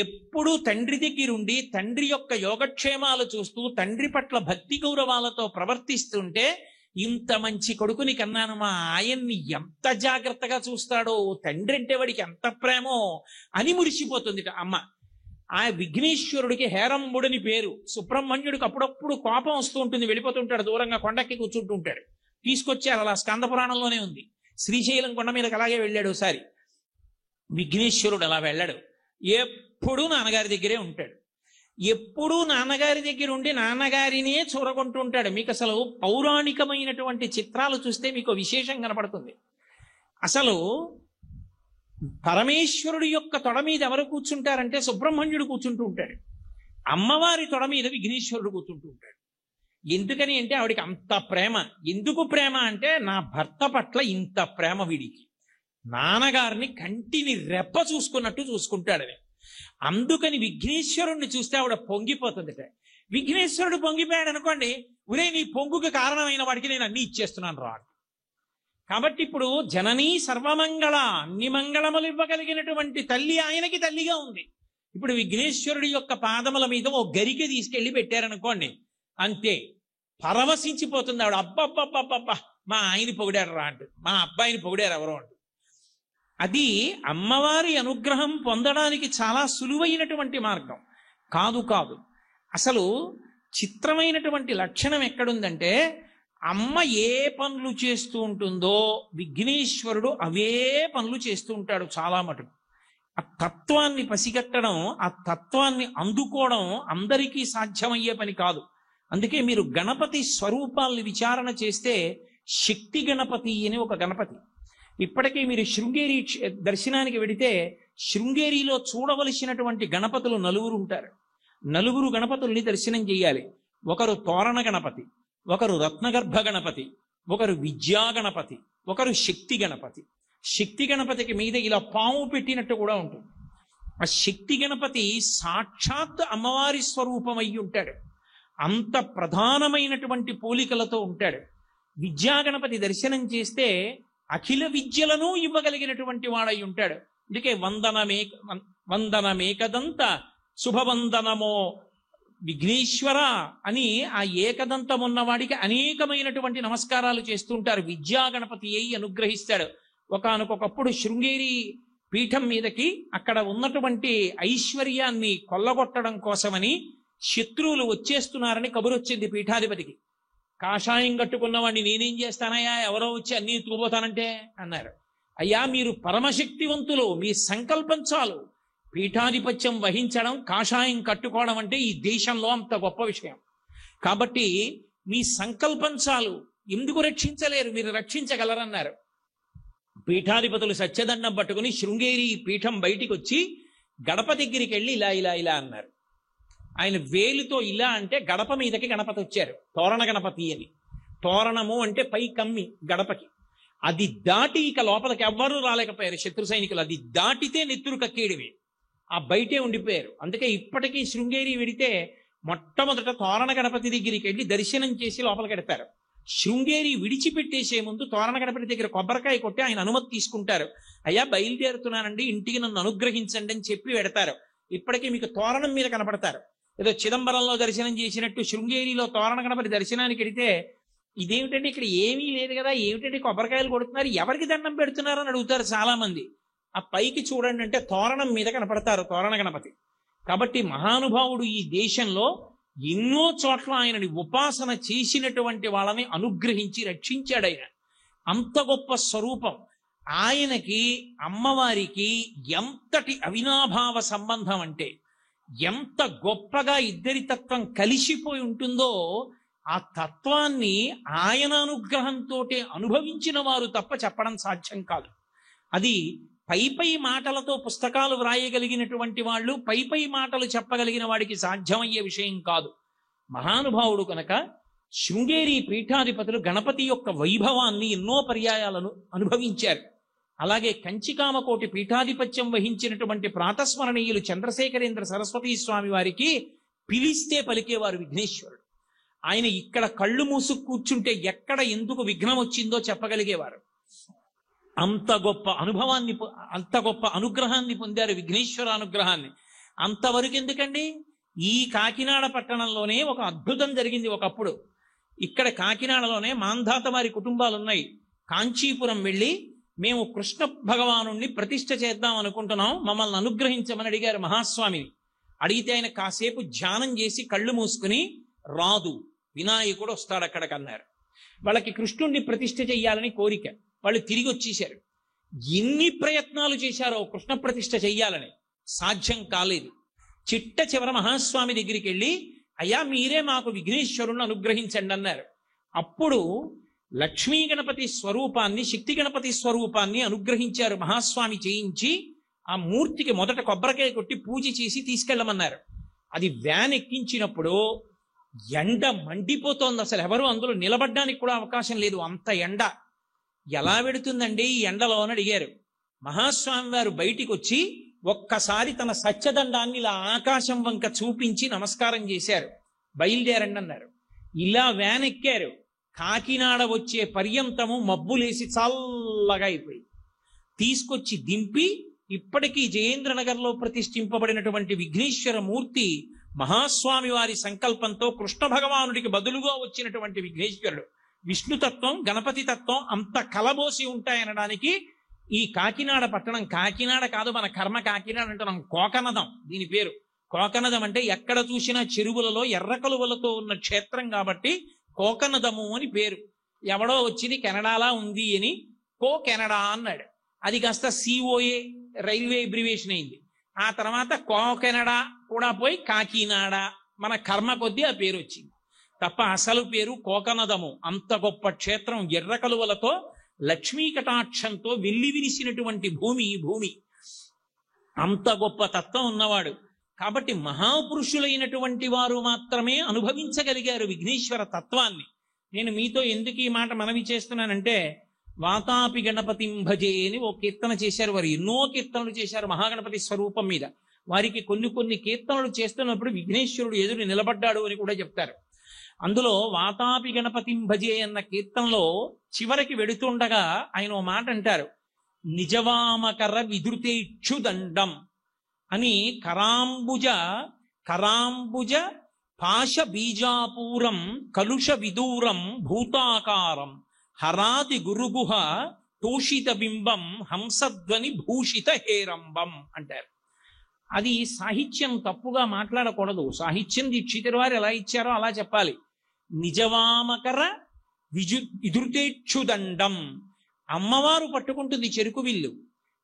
ఎప్పుడూ తండ్రి దగ్గరుండి తండ్రి యొక్క యోగక్షేమాలు చూస్తూ తండ్రి పట్ల భక్తి గౌరవాలతో ప్రవర్తిస్తుంటే, ఇంత మంచి కొడుకుని కన్నాను, మా ఆయన్ని ఎంత జాగ్రత్తగా చూస్తాడో, తండ్రి అంటే వాడికి ఎంత ప్రేమో అని మురిసిపోతుంది అమ్మ. ఆ విఘ్నేశ్వరుడికి హేరంబుడని పేరు. సుబ్రహ్మణ్యుడికి అప్పుడప్పుడు కోపం వస్తూ ఉంటుంది, వెళ్ళిపోతుంటాడు, దూరంగా కొండకి కూర్చుంటూ ఉంటాడు. తీసుకొచ్చారు, అలా స్కంద పురాణంలోనే ఉంది. శ్రీశైలం కొండ మీదకి అలాగే వెళ్ళాడు ఒకసారి. విఘ్నేశ్వరుడు అలా వెళ్ళాడు, ఎప్పుడూ నాన్నగారి దగ్గరే ఉంటాడు. ఎప్పుడూ నాన్నగారి దగ్గర ఉండి నాన్నగారినే చూరగొంటూ ఉంటాడు. మీకు అసలు పౌరాణికమైనటువంటి చిత్రాలు చూస్తే మీకు విశేషం కనపడుతుంది. అసలు పరమేశ్వరుడి యొక్క తొడ మీద ఎవరు కూర్చుంటారంటే సుబ్రహ్మణ్యుడు కూర్చుంటూ ఉంటాడు. అమ్మవారి తొడ మీద విఘ్నేశ్వరుడు కూర్చుంటూ ఉంటాడు. ఎందుకని అంటే ఆవిడికి అంత ప్రేమ. ఎందుకు ప్రేమ అంటే నా భర్త పట్ల ఇంత ప్రేమ వీడికి, నాన్నగారిని కంటిని రెప్ప చూసుకున్నట్టు చూసుకుంటాడని. అందుకని విఘ్నేశ్వరుణ్ణి చూస్తే ఆవిడ పొంగిపోతుందట. విఘ్నేశ్వరుడు పొంగిపోయాడు అనుకోండి, ఒరే నీ పొంగుకి కారణమైన వాడికి నేను అన్ని ఇచ్చేస్తున్నాను రా. కాబట్టి ఇప్పుడు జననీ సర్వమంగళ, అన్ని మంగళములు ఇవ్వగలిగినటువంటి తల్లి ఆయనకి తల్లిగా ఉంది. ఇప్పుడు విఘ్నేశ్వరుడి యొక్క పాదముల మీద ఓ గరిక తీసుకెళ్లి పెట్టారనుకోండి, అంతే పరవశించిపోతుంది ఆవిడ. అబ్బబ్బబ్బబ్బబ్బా మా ఆయన్ని పొగిడారు రా అంటూ, మా అబ్బాయిని పొగిడారు ఎవరో అంటూ. అది అమ్మవారి అనుగ్రహం పొందడానికి చాలా సులువైనటువంటి మార్గం కాదు. అసలు చిత్రమైనటువంటి లక్షణం ఎక్కడుందంటే, అమ్మ ఏ పనులు చేస్తూ ఉంటుందో విఘ్నేశ్వరుడు అవే పనులు చేస్తూ ఉంటాడు చాలా మటుకు. ఆ తత్వాన్ని పసిగట్టడం, ఆ తత్వాన్ని అందుకోవడం అందరికీ సాధ్యమయ్యే పని కాదు. అందుకే మీరు గణపతి స్వరూపాల్ని విచారణ చేస్తే శక్తి గణపతి అని ఒక గణపతి. ఇప్పటికీ మీరు శృంగేరి దర్శనానికి వెడితే శృంగేరిలో చూడవలసినటువంటి గణపతులు నలుగురు ఉంటారు. నలుగురు గణపతుల్ని దర్శనం చేయాలి. ఒకరు తోరణ గణపతి, ఒకరు రత్నగర్భ గణపతి, ఒకరు విద్యా గణపతి, ఒకరు శక్తి గణపతి. శక్తి గణపతికి మీద ఇలా పాము పెట్టినట్టు కూడా ఉంటుంది. ఆ శక్తి గణపతి సాక్షాత్ అమ్మవారి స్వరూపం అయి ఉంటాడు. అంత ప్రధానమైనటువంటి పోలికలతో ఉంటాడు. విద్యా గణపతి దర్శనం చేస్తే అఖిల విద్యలను ఇవ్వగలిగినటువంటి వాడై ఉంటాడు. అందుకే వందనమేకదంత శుభవందనమో విఘ్నేశ్వర అని ఆ ఏకదంతం ఉన్నవాడికి అనేకమైనటువంటి నమస్కారాలు చేస్తూ ఉంటారు. విద్యా గణపతి అయి అనుగ్రహిస్తాడు. ఒకానొకప్పుడు శృంగేరి పీఠం మీదకి అక్కడ ఉన్నటువంటి ఐశ్వర్యాన్ని కొల్లగొట్టడం కోసమని శత్రువులు వచ్చేస్తున్నారని కబురొచ్చింది పీఠాధిపతికి. కాషాయం కట్టుకున్నవాడిని నేనేం చేస్తానయ్యా, ఎవరో వచ్చి అన్నీ తూపోతానంటే అన్నారు. అయ్యా మీరు పరమశక్తివంతులు, మీ సంకల్పం చాలు. పీఠాధిపత్యం వహించడం, కాషాయం కట్టుకోవడం అంటే ఈ దేశంలో అంత గొప్ప విషయం. కాబట్టి మీ సంకల్పం చాలు, ఎందుకు రక్షించలేరు, మీరు రక్షించగలరన్నారు. పీఠాధిపతులు సత్యదండం పట్టుకుని శృంగేరి పీఠం బయటికి వచ్చి గడప దగ్గరికి వెళ్ళి ఇలా ఇలా ఇలా అన్నారు. ఆయన వేలుతో ఇలా అంటే గడప మీదకి గణపతి వచ్చారు. తోరణ గణపతి అని. తోరణము అంటే పై కమ్మి గడపకి. అది దాటి ఇక లోపలికి ఎవ్వరూ రాలేకపోయారు శత్రు సైనికులు. అది దాటితే నెత్తురు కక్కేయడమే. ఆ బయటే ఉండిపోయారు. అందుకే ఇప్పటికీ శృంగేరి వెడితే మొట్టమొదట తోరణ గణపతి దగ్గరికి వెళ్ళి దర్శనం చేసి లోపలికి వెడతారు. శృంగేరి విడిచిపెట్టేసే ముందు తోరణ గణపతి దగ్గర కొబ్బరికాయ కొట్టి ఆయన అనుమతి తీసుకుంటారు. అయ్యా బయలుదేరుతున్నానండి, ఇంటికి నన్ను అనుగ్రహించండి అని చెప్పి వెడతారు. ఇప్పటికీ మీకు తోరణం మీద కనపడతారు. ఏదో చిదంబరంలో దర్శనం చేసినట్టు శృంగేరిలో తోరణ గణపతి దర్శనానికి వెడితే ఇదేమిటంటే ఇక్కడ ఏమీ లేదు కదా, ఏమిటంటే కొబ్బరికాయలు కొడుతున్నారు, ఎవరికి దండం పెడుతున్నారు అని అడుగుతారు చాలా మంది. ఆ పైకి చూడండి అంటే తోరణం మీద కనపడతారు తోరణ గణపతి. కాబట్టి మహానుభావుడు ఈ దేశంలో ఎన్నో చోట్ల ఆయనని ఉపాసన చేసినటువంటి వాళ్ళని అనుగ్రహించి రక్షించాడు. ఆయన అంత గొప్ప స్వరూపం. ఆయనకి అమ్మవారికి ఎంతటి అవినాభావ సంబంధం అంటే, ఎంత గొప్పగా ఇద్దరి తత్వం కలిసిపోయి ఉంటుందో ఆ తత్వాన్ని ఆయన అనుగ్రహంతో అనుభవించిన వారు తప్ప చెప్పడం సాధ్యం కాదు. అది పై మాటలతో పుస్తకాలు వ్రాయగలిగినటువంటి వాళ్ళు, పై మాటలు చెప్పగలిగిన వాడికి సాధ్యమయ్యే విషయం కాదు. మహానుభావుడు కనుక శృంగేరి పీఠాధిపతులు గణపతి యొక్క వైభవాన్ని ఎన్నో పర్యాయాలను అనుభవించారు. అలాగే కంచికామకోటి పీఠాధిపత్యం వహించినటువంటి ప్రాతస్మరణీయులు చంద్రశేఖరేంద్ర సరస్వతీ స్వామి వారికి పిలిస్తే పలికేవారు విఘ్నేశ్వరుడు. ఆయన ఇక్కడ కళ్ళు మూసు కూర్చుంటే ఎక్కడ ఎందుకు విఘ్నం వచ్చిందో చెప్పగలిగేవారు. అంత గొప్ప అనుభవాన్ని, అంత గొప్ప అనుగ్రహాన్ని పొందారు, విఘ్నేశ్వర అనుగ్రహాన్ని. అంతవరకు ఎందుకండి, ఈ కాకినాడ పట్టణంలోనే ఒక అద్భుతం జరిగింది ఒకప్పుడు. ఇక్కడ కాకినాడలోనే మాంధాత వారి కుటుంబాలు ఉన్నాయి. కాంచీపురం వెళ్ళి మేము కృష్ణ భగవానుణ్ణి ప్రతిష్ఠ చేద్దాం అనుకుంటున్నాం, మమ్మల్ని అనుగ్రహించమని అడిగారు మహాస్వామిని. అడిగితే ఆయన కాసేపు ధ్యానం చేసి కళ్ళు మూసుకుని రాదు, వినాయకుడు వస్తాడు అక్కడికన్నారు. వాళ్ళకి కృష్ణుణ్ణి ప్రతిష్ఠ చెయ్యాలని కోరిక. వాళ్ళు తిరిగి వచ్చేశారు. ఎన్ని ప్రయత్నాలు చేశారో కృష్ణ ప్రతిష్ఠ చెయ్యాలని, సాధ్యం కాలేదు. చిట్ట చివర మహాస్వామి దగ్గరికి వెళ్ళి అయ్యా మీరే మాకు విఘ్నేశ్వరుణ్ణి అనుగ్రహించండి అన్నారు. అప్పుడు లక్ష్మీ గణపతి స్వరూపాన్ని, శక్తి గణపతి స్వరూపాన్ని అనుగ్రహించారు మహాస్వామి. చేయించి ఆ మూర్తికి మొదట కొబ్బరికాయ కొట్టి పూజ చేసి తీసుకెళ్ళమన్నారు. అది వ్యాన్ ఎక్కించినప్పుడు ఎండ మండిపోతోంది, అసలు ఎవరు అందులో నిలబడ్డానికి కూడా అవకాశం లేదు, అంత ఎండ. ఎలా పెడుతుందండి ఈ ఎండలో అని అడిగారు. మహాస్వామి వారు బయటికి వచ్చి ఒక్కసారి తన సత్యదండాన్ని ఇలా ఆకాశం వంక చూపించి నమస్కారం చేశారు. బయలుదేరండి అన్నారు. ఇలా వ్యాన్ ఎక్కారు. కాకినాడ వచ్చే పర్యంతము మబ్బులేసి చల్లగా అయిపోయి తీసుకొచ్చి దింపి, ఇప్పటికీ జయేంద్రనగర్లో ప్రతిష్ఠింపబడినటువంటి విఘ్నేశ్వర మూర్తి మహాస్వామి వారి సంకల్పంతో కృష్ణ భగవానుడికి బదులుగా వచ్చినటువంటి విఘ్నేశ్వరుడు. విష్ణుతత్వం, గణపతి తత్వం అంత కలబోసి ఉంటాయనడానికి ఈ కాకినాడ పట్టణం, కాకినాడ కాదు మన కర్మ కాకినాడ అంటున్నాం, కోకనదం దీని పేరు. కోకనదం అంటే ఎక్కడ చూసినా చెరువులలో ఎర్ర కలువలతో ఉన్న క్షేత్రం కాబట్టి కోకనదము అని పేరు. ఎవడో వచ్చింది కెనడాలా ఉంది అని కో కెనడా అన్నాడు. అది కాస్త సిఓఏ రైల్వే అబ్రివేషన్ అయింది. ఆ తర్వాత కో కెనడా కూడా పోయి కాకినాడ, మన కర్మ కొద్దీ ఆ పేరు వచ్చింది తప్ప అసలు పేరు కోకనదము. అంత గొప్ప క్షేత్రం, ఎర్ర కలువలతో లక్ష్మీ కటాక్షంతో వెల్లి విరిసినటువంటి భూమి ఈ భూమి. అంత గొప్ప తత్వం ఉన్నవాడు కాబట్టి మహాపురుషులైనటువంటి వారు మాత్రమే అనుభవించగలిగారు విఘ్నేశ్వర తత్వాన్ని. నేను మీతో ఎందుకు ఈ మాట మనవి చేస్తున్నానంటే, వాతాపి గణపతిం భజే అని ఓ కీర్తన చేశారు వారు. ఎన్నో కీర్తనలు చేశారు మహాగణపతి స్వరూపం మీద. వారికి కొన్ని కీర్తనలు చేస్తున్నప్పుడు విఘ్నేశ్వరుడు ఎదురు నిలబడ్డాడు అని కూడా చెప్తారు. అందులో వాతాపి గణపతిం భజే అన్న కీర్తనలో చివరికి వెడుతుండగా ఆయన ఓ మాట అంటారు, నిజవామకర విధృతేక్షుదండం అని. కరాంబుజ పాశ బీజాపూరం కలుష విదూరం భూతాకారం హరాది గురుగుహ తోషిత బింబం హంసధ్వని భూషిత హేరంబం అంటారు. అది సాహిత్యం తప్పుగా మాట్లాడకూడదు. సాహిత్యం దీక్షితుల వారు ఎలా ఇచ్చారో అలా చెప్పాలి. నిజవామకర విధృతేక్షుదండం, అమ్మవారు పట్టుకుంటుంది చెరుకు విల్లు.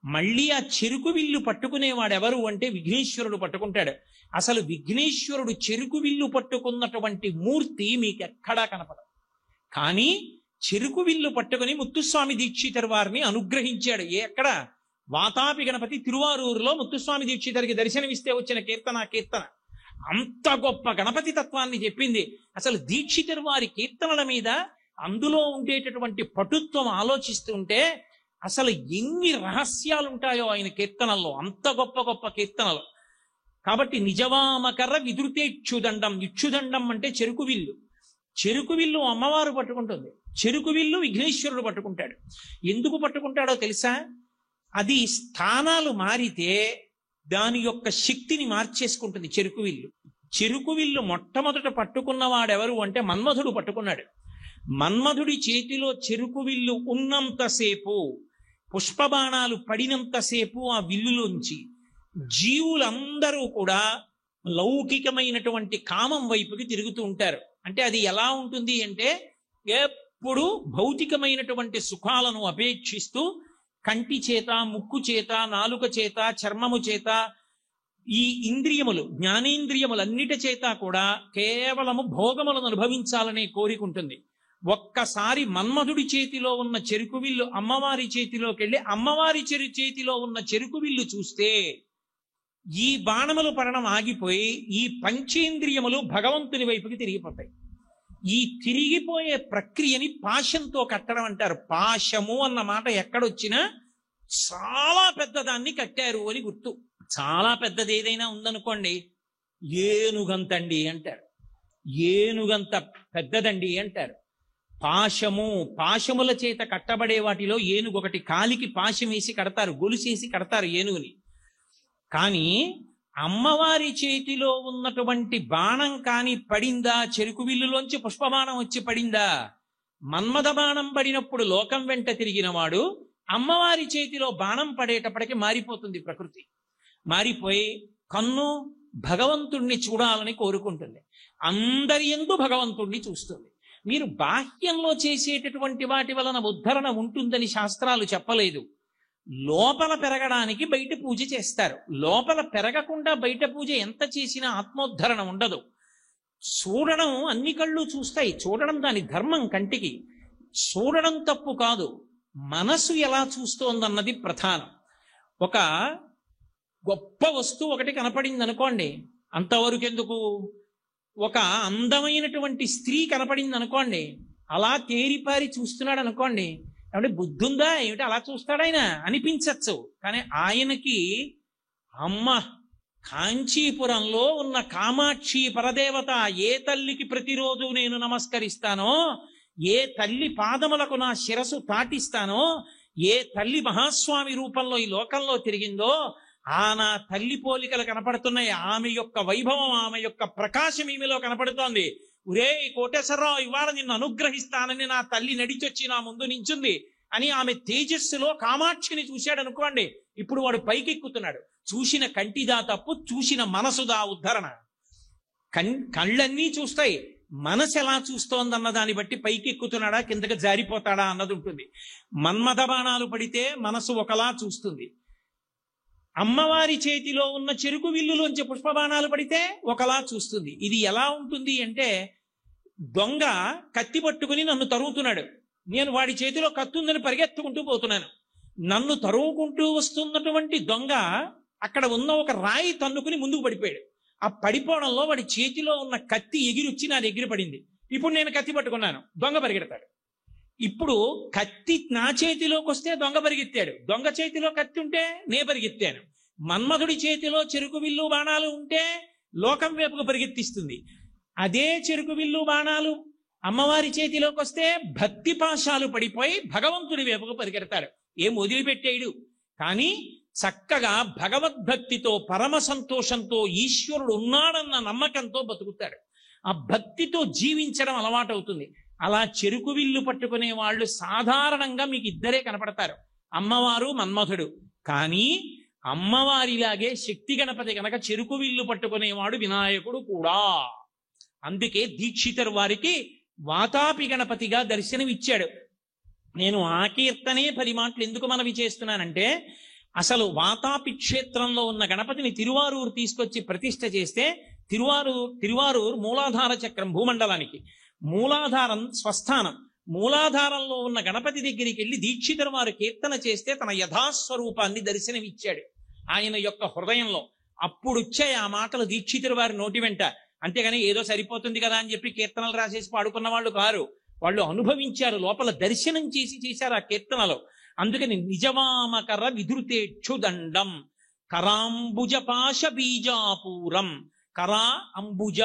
మళ్ళీ ఆ చెరుకు విల్లు పట్టుకునేవాడెవరు అంటే విఘ్నేశ్వరుడు పట్టుకుంటాడు. అసలు విఘ్నేశ్వరుడు చెరుకు విల్లు పట్టుకున్నటువంటి మూర్తి మీకు ఎక్కడా కనపడదు. కానీ చెరుకు విల్లు పట్టుకుని ముత్తుస్వామి దీక్షితర్ వారిని అనుగ్రహించాడు. ఎక్కడ? వాతాపి గణపతి తిరువారూరులో ముత్తుస్వామి దీక్షితరికి దర్శనమిస్తే వచ్చిన కీర్తన. అంత గొప్ప గణపతి తత్వాన్ని చెప్పింది. అసలు దీక్షితర్ వారి కీర్తనల మీద అందులో ఉండేటటువంటి పటుత్వం ఆలోచిస్తుంటే అసలు ఎన్ని రహస్యాలు ఉంటాయో ఆయన కీర్తనల్లో, అంత గొప్ప కీర్తనలు. కాబట్టి నిజవామకర విధృతేక్షుదండం, ఇక్షుదండం అంటే చెరుకు విల్లు. చెరుకు విల్లు అమ్మవారు పట్టుకుంటుంది, చెరుకు విల్లు విఘ్నేశ్వరుడు పట్టుకుంటాడు. ఎందుకు పట్టుకుంటాడో తెలుసా? అది స్థానాలు మారితే దాని యొక్క శక్తిని మార్చేసుకుంటుంది చెరుకు విల్లు. చెరుకు విల్లు మొట్టమొదట పట్టుకున్నవాడెవరు అంటే మన్మధుడు పట్టుకున్నాడు. మన్మధుడి చేతిలో చెరుకు విల్లు ఉన్నంతసేపు, పుష్పబాణాలు పడినంతసేపు ఆ విల్లులోంచి జీవులందరూ కూడా లౌకికమైనటువంటి కామం వైపుకి తిరుగుతూ ఉంటారు. అంటే అది ఎలా ఉంటుంది అంటే, ఎప్పుడు భౌతికమైనటువంటి సుఖాలను అపేక్షిస్తూ కంటి చేత, ముక్కు చేత, నాలుక చేత, చర్మము చేత, ఈ ఇంద్రియములు, జ్ఞానేంద్రియములన్నిటి చేత కూడా కేవలము భోగములను అనుభవించాలనే కోరిక ఉంటుంది. ఒక్కసారి మన్మధుడి చేతిలో ఉన్న చెరుకు విల్లు అమ్మవారి చేతిలోకి వెళ్ళి అమ్మవారి చేతిలో ఉన్న చెరుకు విల్లు చూస్తే ఈ బాణములు పడడం ఆగిపోయి ఈ పంచేంద్రియములు భగవంతుని వైపుకి తిరిగిపోతాయి. ఈ తిరిగిపోయే ప్రక్రియని పాశంతో కట్టడం అంటారు. పాశము అన్న మాట ఎక్కడొచ్చినా చాలా పెద్దదాన్ని కట్టారు అని గుర్తు. చాలా పెద్దది ఏదైనా ఉందనుకోండి, ఏనుగంతండి అంటారు, ఏనుగంత పెద్దదండి అంటారు. పాశముల చేత కట్టబడే వాటిలో ఏనుగు ఒకటి. కాలికి పాశం వేసి కడతారు, గొలుసేసి కడతారు ఏనుగుని. కానీ అమ్మవారి చేతిలో ఉన్నటువంటి బాణం కాని పడిందా, చెరుకు విల్లులోంచి పుష్పబాణం వచ్చి పడిందా, మన్మథ బాణం పడినప్పుడు లోకం వెంట తిరిగిన వాడు అమ్మవారి చేతిలో బాణం పడేటప్పటికి మారిపోతుంది ప్రకృతి. మారిపోయి కన్ను భగవంతుణ్ణి చూడాలని కోరుకుంటుంది, అందరి యందు భగవంతుణ్ణి చూస్తుంది. మీరు బాహ్యంలో చేసేటటువంటి వాటి వలన ఉద్ధరణ ఉంటుందని శాస్త్రాలు చెప్పలేదు. లోపల పెరగడానికి బయట పూజ చేస్తారు. లోపల పెరగకుండా బయట పూజ ఎంత చేసినా ఆత్మోద్ధరణ ఉండదు. చూడడం అన్ని కళ్ళు చూస్తాయి, చూడడం దాని ధర్మం. కంటికి చూడడం తప్పు కాదు, మనసు ఎలా చూస్తోందన్నది ప్రధానం. ఒక గొప్ప వస్తువు ఒకటి కనపడింది అనుకోండి, అంతవరకు ఎందుకు? ఒక అందమైనటువంటి స్త్రీ కనపడింది అనుకోండి, అలా తేరిపారి చూస్తున్నాడు అనుకోండి, ఏమంటే బుద్ధి ఉందా ఏమిటి అలా చూస్తాడు ఆయన అనిపించచ్చు. కానీ ఆయనకి అమ్మ కాంచీపురంలో ఉన్న కామాక్షి పరదేవత ఏ తల్లికి ప్రతిరోజు నేను నమస్కరిస్తానో, ఏ తల్లి పాదములకు నా శిరసు తాటిస్తానో, ఏ తల్లి మహాస్వామి రూపంలో ఈ లోకంలో తిరిగిందో ఆ నా తల్లి పోలికలు కనపడుతున్నాయి. ఆమె యొక్క వైభవం, ఆమె యొక్క ప్రకాశం ఈమెలో కనపడుతోంది. ఒరే కోటేశ్వరరావు, ఇవాళ నిన్ను అనుగ్రహిస్తానని నా తల్లి నడిచొచ్చి నా ముందు నించుంది అని ఆమె తేజస్సులో కామాక్షిని చూశాడు అనుకోండి, ఇప్పుడు వాడు పైకెక్కుతున్నాడు. చూసిన కంటిదా తప్పు, చూసిన మనసుదా ఉద్ధరణ. కళ్ళన్నీ చూస్తాయి, మనసు ఎలా చూస్తోందన్న దాన్ని బట్టి పైకెక్కుతున్నాడా కిందకి జారిపోతాడా అన్నది ఉంటుంది. మన్మథ బాణాలు పడితే మనసు ఒకలా చూస్తుంది, అమ్మవారి చేతిలో ఉన్న చెరుకు విల్లులోంచి పుష్పబాణాలు పడితే ఒకలా చూస్తుంది. ఇది ఎలా ఉంటుంది అంటే, దొంగ కత్తి పట్టుకుని నన్ను తరుగుతున్నాడు, నేను వాడి చేతిలో కత్తుందని పరిగెత్తుకుంటూ పోతున్నాను. నన్ను తరుగుకుంటూ వస్తున్నటువంటి దొంగ అక్కడ ఉన్న ఒక రాయి తన్నుకుని ముందుకు పడిపోయాడు. ఆ పడిపోవడంలో వాడి చేతిలో ఉన్న కత్తి ఎగిరొచ్చి నా దగ్గర పడింది. ఇప్పుడు నేను కత్తి పట్టుకున్నాను, దొంగ పరిగెడతాడు. ఇప్పుడు కత్తి నా చేతిలోకి వస్తే దొంగ పరిగెత్తాడు, దొంగ చేతిలో కత్తి ఉంటే నే పరిగెత్తాను. మన్మధుడి చేతిలో చెరుకు విల్లు బాణాలు ఉంటే లోకం వైపుకు పరిగెత్తిస్తుంది. అదే చెరుకు విల్లు బాణాలు అమ్మవారి చేతిలోకి వస్తే భక్తి పాశాలు పడిపోయి భగవంతుడి వైపుకు పరిగెడతాడు. ఏం వదిలిపెట్టేడు, కానీ చక్కగా భగవద్భక్తితో పరమ సంతోషంతో ఈశ్వరుడు ఉన్నాడన్న నమ్మకంతో బతుకుతాడు. ఆ భక్తితో జీవించడం అలవాటు అవుతుంది. అలా చెరుకు విల్లు పట్టుకునే వాళ్ళు సాధారణంగా మీకు ఇద్దరే కనపడతారు, అమ్మవారు మన్మథుడు. కానీ అమ్మవారిలాగే శక్తి గణపతి కనుక చెరుకు విల్లు పట్టుకునేవాడు వినాయకుడు కూడా. అందుకే దీక్షితరు వారికి వాతాపి గణపతిగా దర్శనమిచ్చాడు. నేను ఆ కీర్తనే 10 మాటలు ఎందుకు మనవి చేస్తున్నానంటే, అసలు క్షేత్రంలో ఉన్న గణపతిని తిరువారూరు తీసుకొచ్చి ప్రతిష్ఠ చేస్తే, తిరువారూరు మూలాధార చక్రం భూమండలానికి, మూలాధారం స్వస్థానం. మూలాధారంలో ఉన్న గణపతి దగ్గరికి వెళ్ళి దీక్షితుల వారు కీర్తన చేస్తే తన యథాస్వరూపాన్ని దర్శనమిచ్చాడు ఆయన యొక్క హృదయంలో. అప్పుడు వచ్చాయి ఆ మాటలు దీక్షితుల వారి నోటి వెంట. అంతేగాని ఏదో సరిపోతుంది కదా అని చెప్పి కీర్తనలు రాసేసి పాడుకున్న వాళ్ళు కారు, వాళ్ళు అనుభవించారు, లోపల దర్శనం చేశారు ఆ కీర్తనలో. అందుకని నిజవామకర విధృతేక్షుదండం కరాంబుజ పాశ బీజాపూరం. కరా అంబుజ,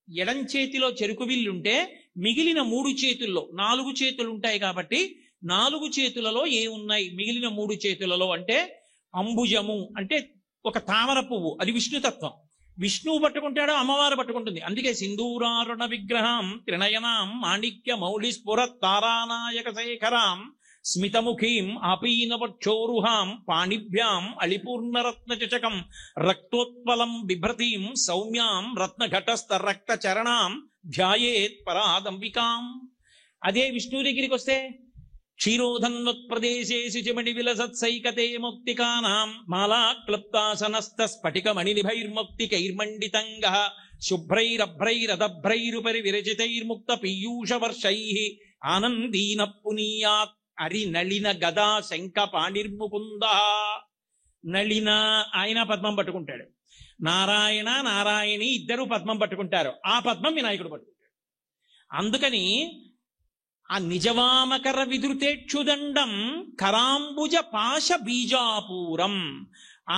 ఎడం చేతిలో చెరుకు విల్లుంటే మిగిలిన 3 చేతుల్లో 4 చేతులు ఉంటాయి కాబట్టి 4 చేతులలో ఏమున్నాయి మిగిలిన 3 చేతులలో అంటే, అంబుజము అంటే ఒక తామర పువ్వు, అది విష్ణుతత్వం. విష్ణువు పట్టుకుంటాడో అమ్మవారు పట్టుకుంటుంది. అందుకే సింధూరారుణ విగ్రహం త్రినయనాం మాణిక్య మౌళి స్ఫురత్ తారానాయక శేఖరాం స్మితముఖీం ఆపీనవక్షోరుహాం పాణిభ్యాం అళిపూర్ణరత్న చచకం రక్తోత్పలం బిభ్రతీం సౌమ్యాం రత్నఘటస్థ రక్త చరణాం ధ్యాయేత్ పరాదంబికాం. అదే విష్ణువు దగ్గరికి వస్తే క్షీరోధన్వత్ప్రదేశే శుచిమణి విలసత్సైకతే మౌక్తికానాం మాలా క్లుప్తాసనస్థ స్ఫటిక మణినిభైర్మౌక్తికైర్మండితంగః శుభ్రైరభ్రైరదభ్రైరుపరి విరచితైర్ముక్త పీయూష వర్షైః ఆనందీన పునీయాత్ అరినళిన గదా శంఖ పాణిర్ముకుంద. నళిన ఆయన పద్మం పట్టుకుంటాడు, నారాయణ నారాయణి ఇద్దరు పద్మం పట్టుకుంటారు, ఆ పద్మం వినాయకుడు పట్టుకుంటాడు. అందుకని ఆ నిజవామకర విధృతేక్షుదండం కరాంబుజ పాశ బీజాపూరం.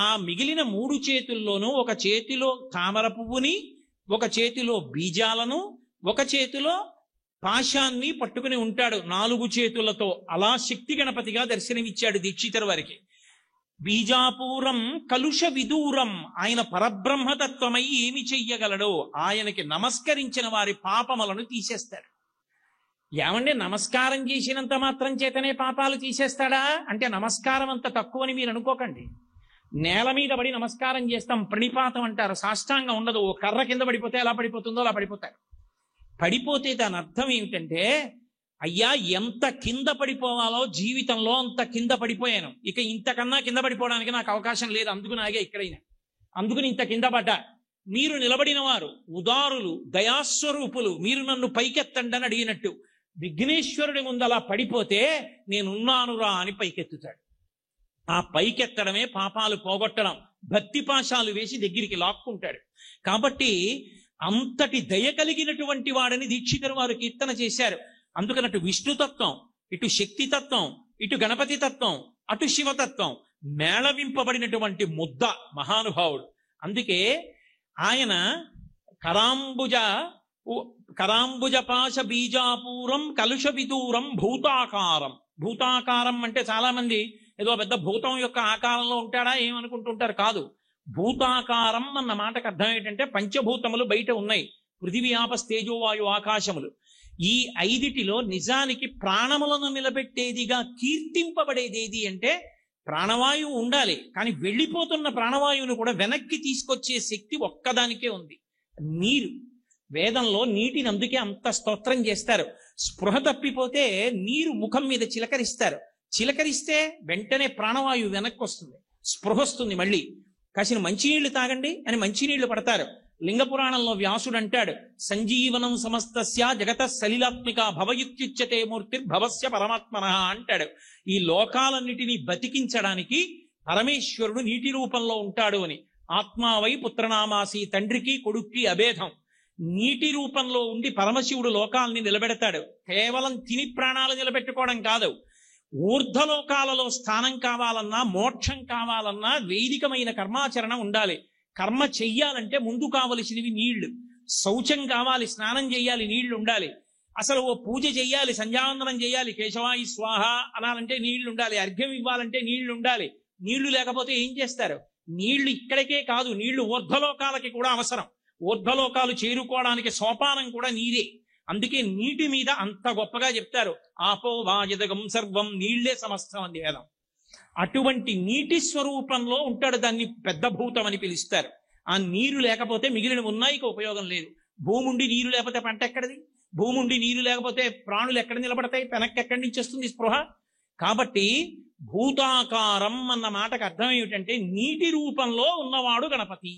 ఆ మిగిలిన 3 చేతుల్లోనూ ఒక చేతిలో తామర పువ్వుని, ఒక చేతిలో బీజాలను, ఒక చేతిలో పాశాన్ని పట్టుకుని ఉంటాడు 4 చేతులతో. అలా శక్తి గణపతిగా దర్శనమిచ్చాడు దీక్షితుల వారికి. బీజాపూరం కలుష విదూరం, ఆయన పరబ్రహ్మతత్వమై ఏమి చెయ్యగలడో ఆయనకి నమస్కరించిన వారి పాపములను తీసేస్తాడు. ఏమంటే నమస్కారం చేసినంత మాత్రం చేతనే పాపాలు తీసేస్తాడా అంటే, నమస్కారం అంత తక్కువని మీరు అనుకోకండి. నేల మీద పడి నమస్కారం చేస్తాం, ప్రణిపాతం అంటారు, సాష్టాంగం ఉండదు. ఓ కర్ర కింద పడిపోతే ఎలా పడిపోతుందో అలా పడిపోతారు. పడిపోతే దాని అర్థం ఏమిటంటే, అయ్యా ఎంత కింద పడిపోవాలో జీవితంలో అంత కింద పడిపోయాను, ఇక ఇంతకన్నా కింద పడిపోవడానికి నాకు అవకాశం లేదు, అందుకు నాగే ఇక్కడైనా, అందుకని ఇంత కింద పడ్డా. మీరు నిలబడిన వారు ఉదారులు దయాస్వరూపులు, మీరు నన్ను పైకెత్తండి అని అడిగినట్టు విఘ్నేశ్వరుడి ముందు అలా పడిపోతే నేనున్నానురా అని పైకెత్తుతాడు. ఆ పైకెత్తడమే పాపాలు పోగొట్టడం, భక్తి పాశాలు వేసి దగ్గరికి లాక్కుంటాడు. కాబట్టి అంతటి దయ కలిగినటువంటి వాడని దీక్షితులు వారు కీర్తన చేశారు. అందుకనటు విష్ణుతత్వం, ఇటు శక్తితత్వం, ఇటు గణపతి తత్వం, అటు శివతత్వం మేళవింపబడినటువంటి ముద్ద మహానుభావుడు. అందుకే ఆయన కరాంబుజ పాశ బీజాపూరం కలుష విదూరం భూతాకారం. భూతాకారం అంటే చాలా మంది ఏదో పెద్ద భూతం యొక్క ఆకారంలో ఉంటాడా ఏమనుకుంటుంటారు. కాదు, భూతాకారం అన్న మాటకు అర్థం ఏంటంటే పంచభూతములు బయట ఉన్నాయి, పృథివీ ఆపస్ తేజోవాయు ఆకాశములు. ఈ ఐదిటిలో నిజానికి ప్రాణములను నిలబెట్టేదిగా కీర్తింపబడేది ఏది అంటే ప్రాణవాయువు ఉండాలి, కానీ వెళ్ళిపోతున్న ప్రాణవాయువును కూడా వెనక్కి తీసుకొచ్చే శక్తి ఒక్కదానికే ఉంది, నీరు. వేదంలో నీటిని అందుకే అంత స్తోత్రం చేస్తారు. స్పృహ తప్పిపోతే నీరు ముఖం మీద చిలకరిస్తారు, చిలకరిస్తే వెంటనే ప్రాణవాయువు వెనక్కి వస్తుంది, స్పృహ వస్తుంది. మళ్ళీ కాసిన మంచినీళ్లు తాగండి అని మంచినీళ్లు పడతారు. లింగ పురాణంలో వ్యాసుడు అంటాడు, సంజీవనం సమస్తస్య జగత సలిలాత్మిక భవయుత్యుచ్యతే మూర్తిర్భవస్య పరమాత్మన అంటాడు. ఈ లోకాలన్నిటినీ బతికించడానికి పరమేశ్వరుడు నీటి రూపంలో ఉంటాడు అని. ఆత్మావై పుత్రనామాసి, తండ్రికి కొడుక్కి అభేదం. నీటి రూపంలో ఉండి పరమశివుడు లోకాలని నిలబెడతాడు. కేవలం తిని ప్రాణాలు నిలబెట్టుకోవడం కాదు, ఊర్ధ్వలోకాలలో స్థానం కావాలన్నా, మోక్షం కావాలన్నా వైదికమైన కర్మాచరణ ఉండాలి. కర్మ చెయ్యాలంటే ముందు కావలసినవి నీళ్లు. శౌచం కావాలి, స్నానం చేయాలి, నీళ్లు ఉండాలి. అసలు ఓ పూజ చెయ్యాలి, సంధ్యావందనం చేయాలి, కేశవాయి స్వాహ అనాలంటే నీళ్లు ఉండాలి, అర్ఘ్యం ఇవ్వాలంటే నీళ్లు ఉండాలి. నీళ్లు లేకపోతే ఏం చేస్తారు? నీళ్లు ఇక్కడికే కాదు, నీళ్లు ఊర్ధ్వలోకాలకి కూడా అవసరం. ఊర్ధ్వలోకాలు చేరుకోవడానికి సోపానం కూడా నీరే. అందుకే నీటి మీద అంత గొప్పగా చెప్తారు, ఆపో వాయదగం సర్వం, నీళ్లే సమస్తం అని వేదం. అటువంటి నీటి స్వరూపంలో ఉంటాడు, దాన్ని పెద్ద భూతం అని పిలుస్తారు. ఆ నీరు లేకపోతే మిగిలిన ఉన్నాయికి ఉపయోగం లేదు. భూముండి నీరు లేకపోతే పంట ఎక్కడిది? భూముండి నీరు లేకపోతే ప్రాణులు ఎక్కడ నిలబడతాయి? వెనక్కి ఎక్కడి నుంచి వస్తుంది స్పృహ? కాబట్టి భూతాకారం అన్న మాటకు అర్థం ఏమిటంటే నీటి రూపంలో ఉన్నవాడు గణపతి.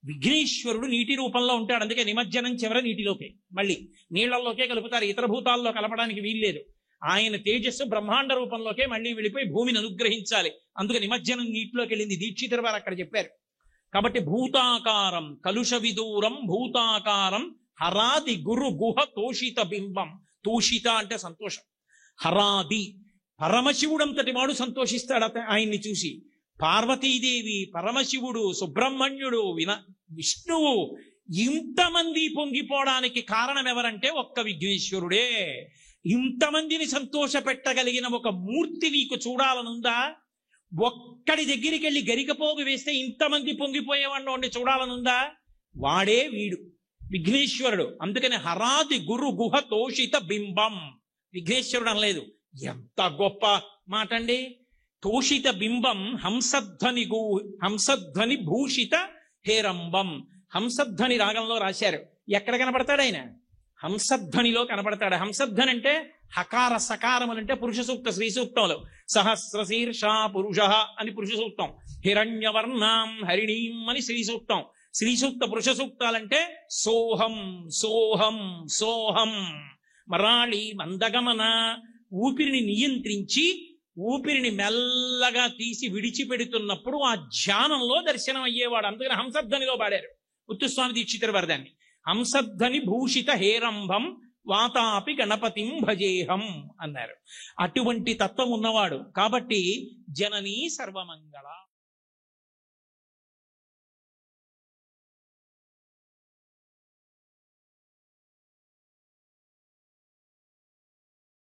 విఘ్నేశ్వరుడు నీటి రూపంలో ఉంటాడు. అందుకే నిమజ్జనం చివర నీటిలోకే, మళ్ళీ నీళ్లలోకే కలుపుతారు, ఇతర భూతాల్లో కలపడానికి వీల్లేదు. ఆయన తేజస్సు బ్రహ్మాండ రూపంలోకే మళ్ళీ వెళ్ళిపోయి భూమిని అనుగ్రహించాలి. అందుకే నిమజ్జనం నీటిలోకి వెళ్ళింది. దీక్షితుల వారు అక్కడ చెప్పారు. కాబట్టి భూతాకారం కలుష విదూరం భూతాకారం హరాది గురు గుహ తోషిత బింబం. తోషిత అంటే సంతోషం. హరాది పరమశివుడంతటి వాడు సంతోషిస్తాడు ఆయన్ని చూసి. పార్వతీదేవి, పరమశివుడు, సుబ్రహ్మణ్యుడు, విష్ణువు ఇంతమంది పొంగిపోవడానికి కారణం ఎవరంటే ఒక్క విఘ్నేశ్వరుడే. ఇంతమందిని సంతోష పెట్టగలిగిన ఒక మూర్తి నీకు చూడాలనుందా? ఒక్కడి దగ్గరికి వెళ్ళి గరికపోగు వేస్తే ఇంతమంది పొంగిపోయేవాడిని చూడాలనుందా? వాడే వీడు విఘ్నేశ్వరుడు. అందుకని హరాది గురు గుహ తోషిత బింబం. విఘ్నేశ్వరుడు అనలేదు. ఎంత గొప్ప మాట అండి! తోషిత బింబం హంసధ్వని భూషిత హేరంబం. హంసధ్వని రాగంలో రాశారు. ఎక్కడ కనపడతాడు ఆయన? హంసధ్వనిలో కనపడతాడు. హంసధ్వని అంటే హకార సకారములంటే పురుష సూక్త శ్రీ సూక్తంలో సహస్ర శీర్ష పురుష అని పురుష సూక్తం, హిరణ్యవర్ణాం హరిణీం అని శ్రీ సూక్తం. శ్రీ సూక్త పురుష సూక్తాలంటే సోహం సోహం సోహం. మరాళి మందగమన, ఊపిరిని నియంత్రించి ఊపిరిని మెల్లగా తీసి విడిచిపెడుతున్నప్పుడు ఆ ధ్యానంలో దర్శనం అయ్యేవాడు. అందుకని హంసధ్వనిలో పాడారు ముత్తుస్వామి దీక్షితుల వారిదాన్ని. హంసధ్వని భూషిత హేరంభం వాతాపి గణపతిం భజేహం అన్నారు. అటువంటి తత్వం ఉన్నవాడు కాబట్టి జననీ సర్వమంగళ.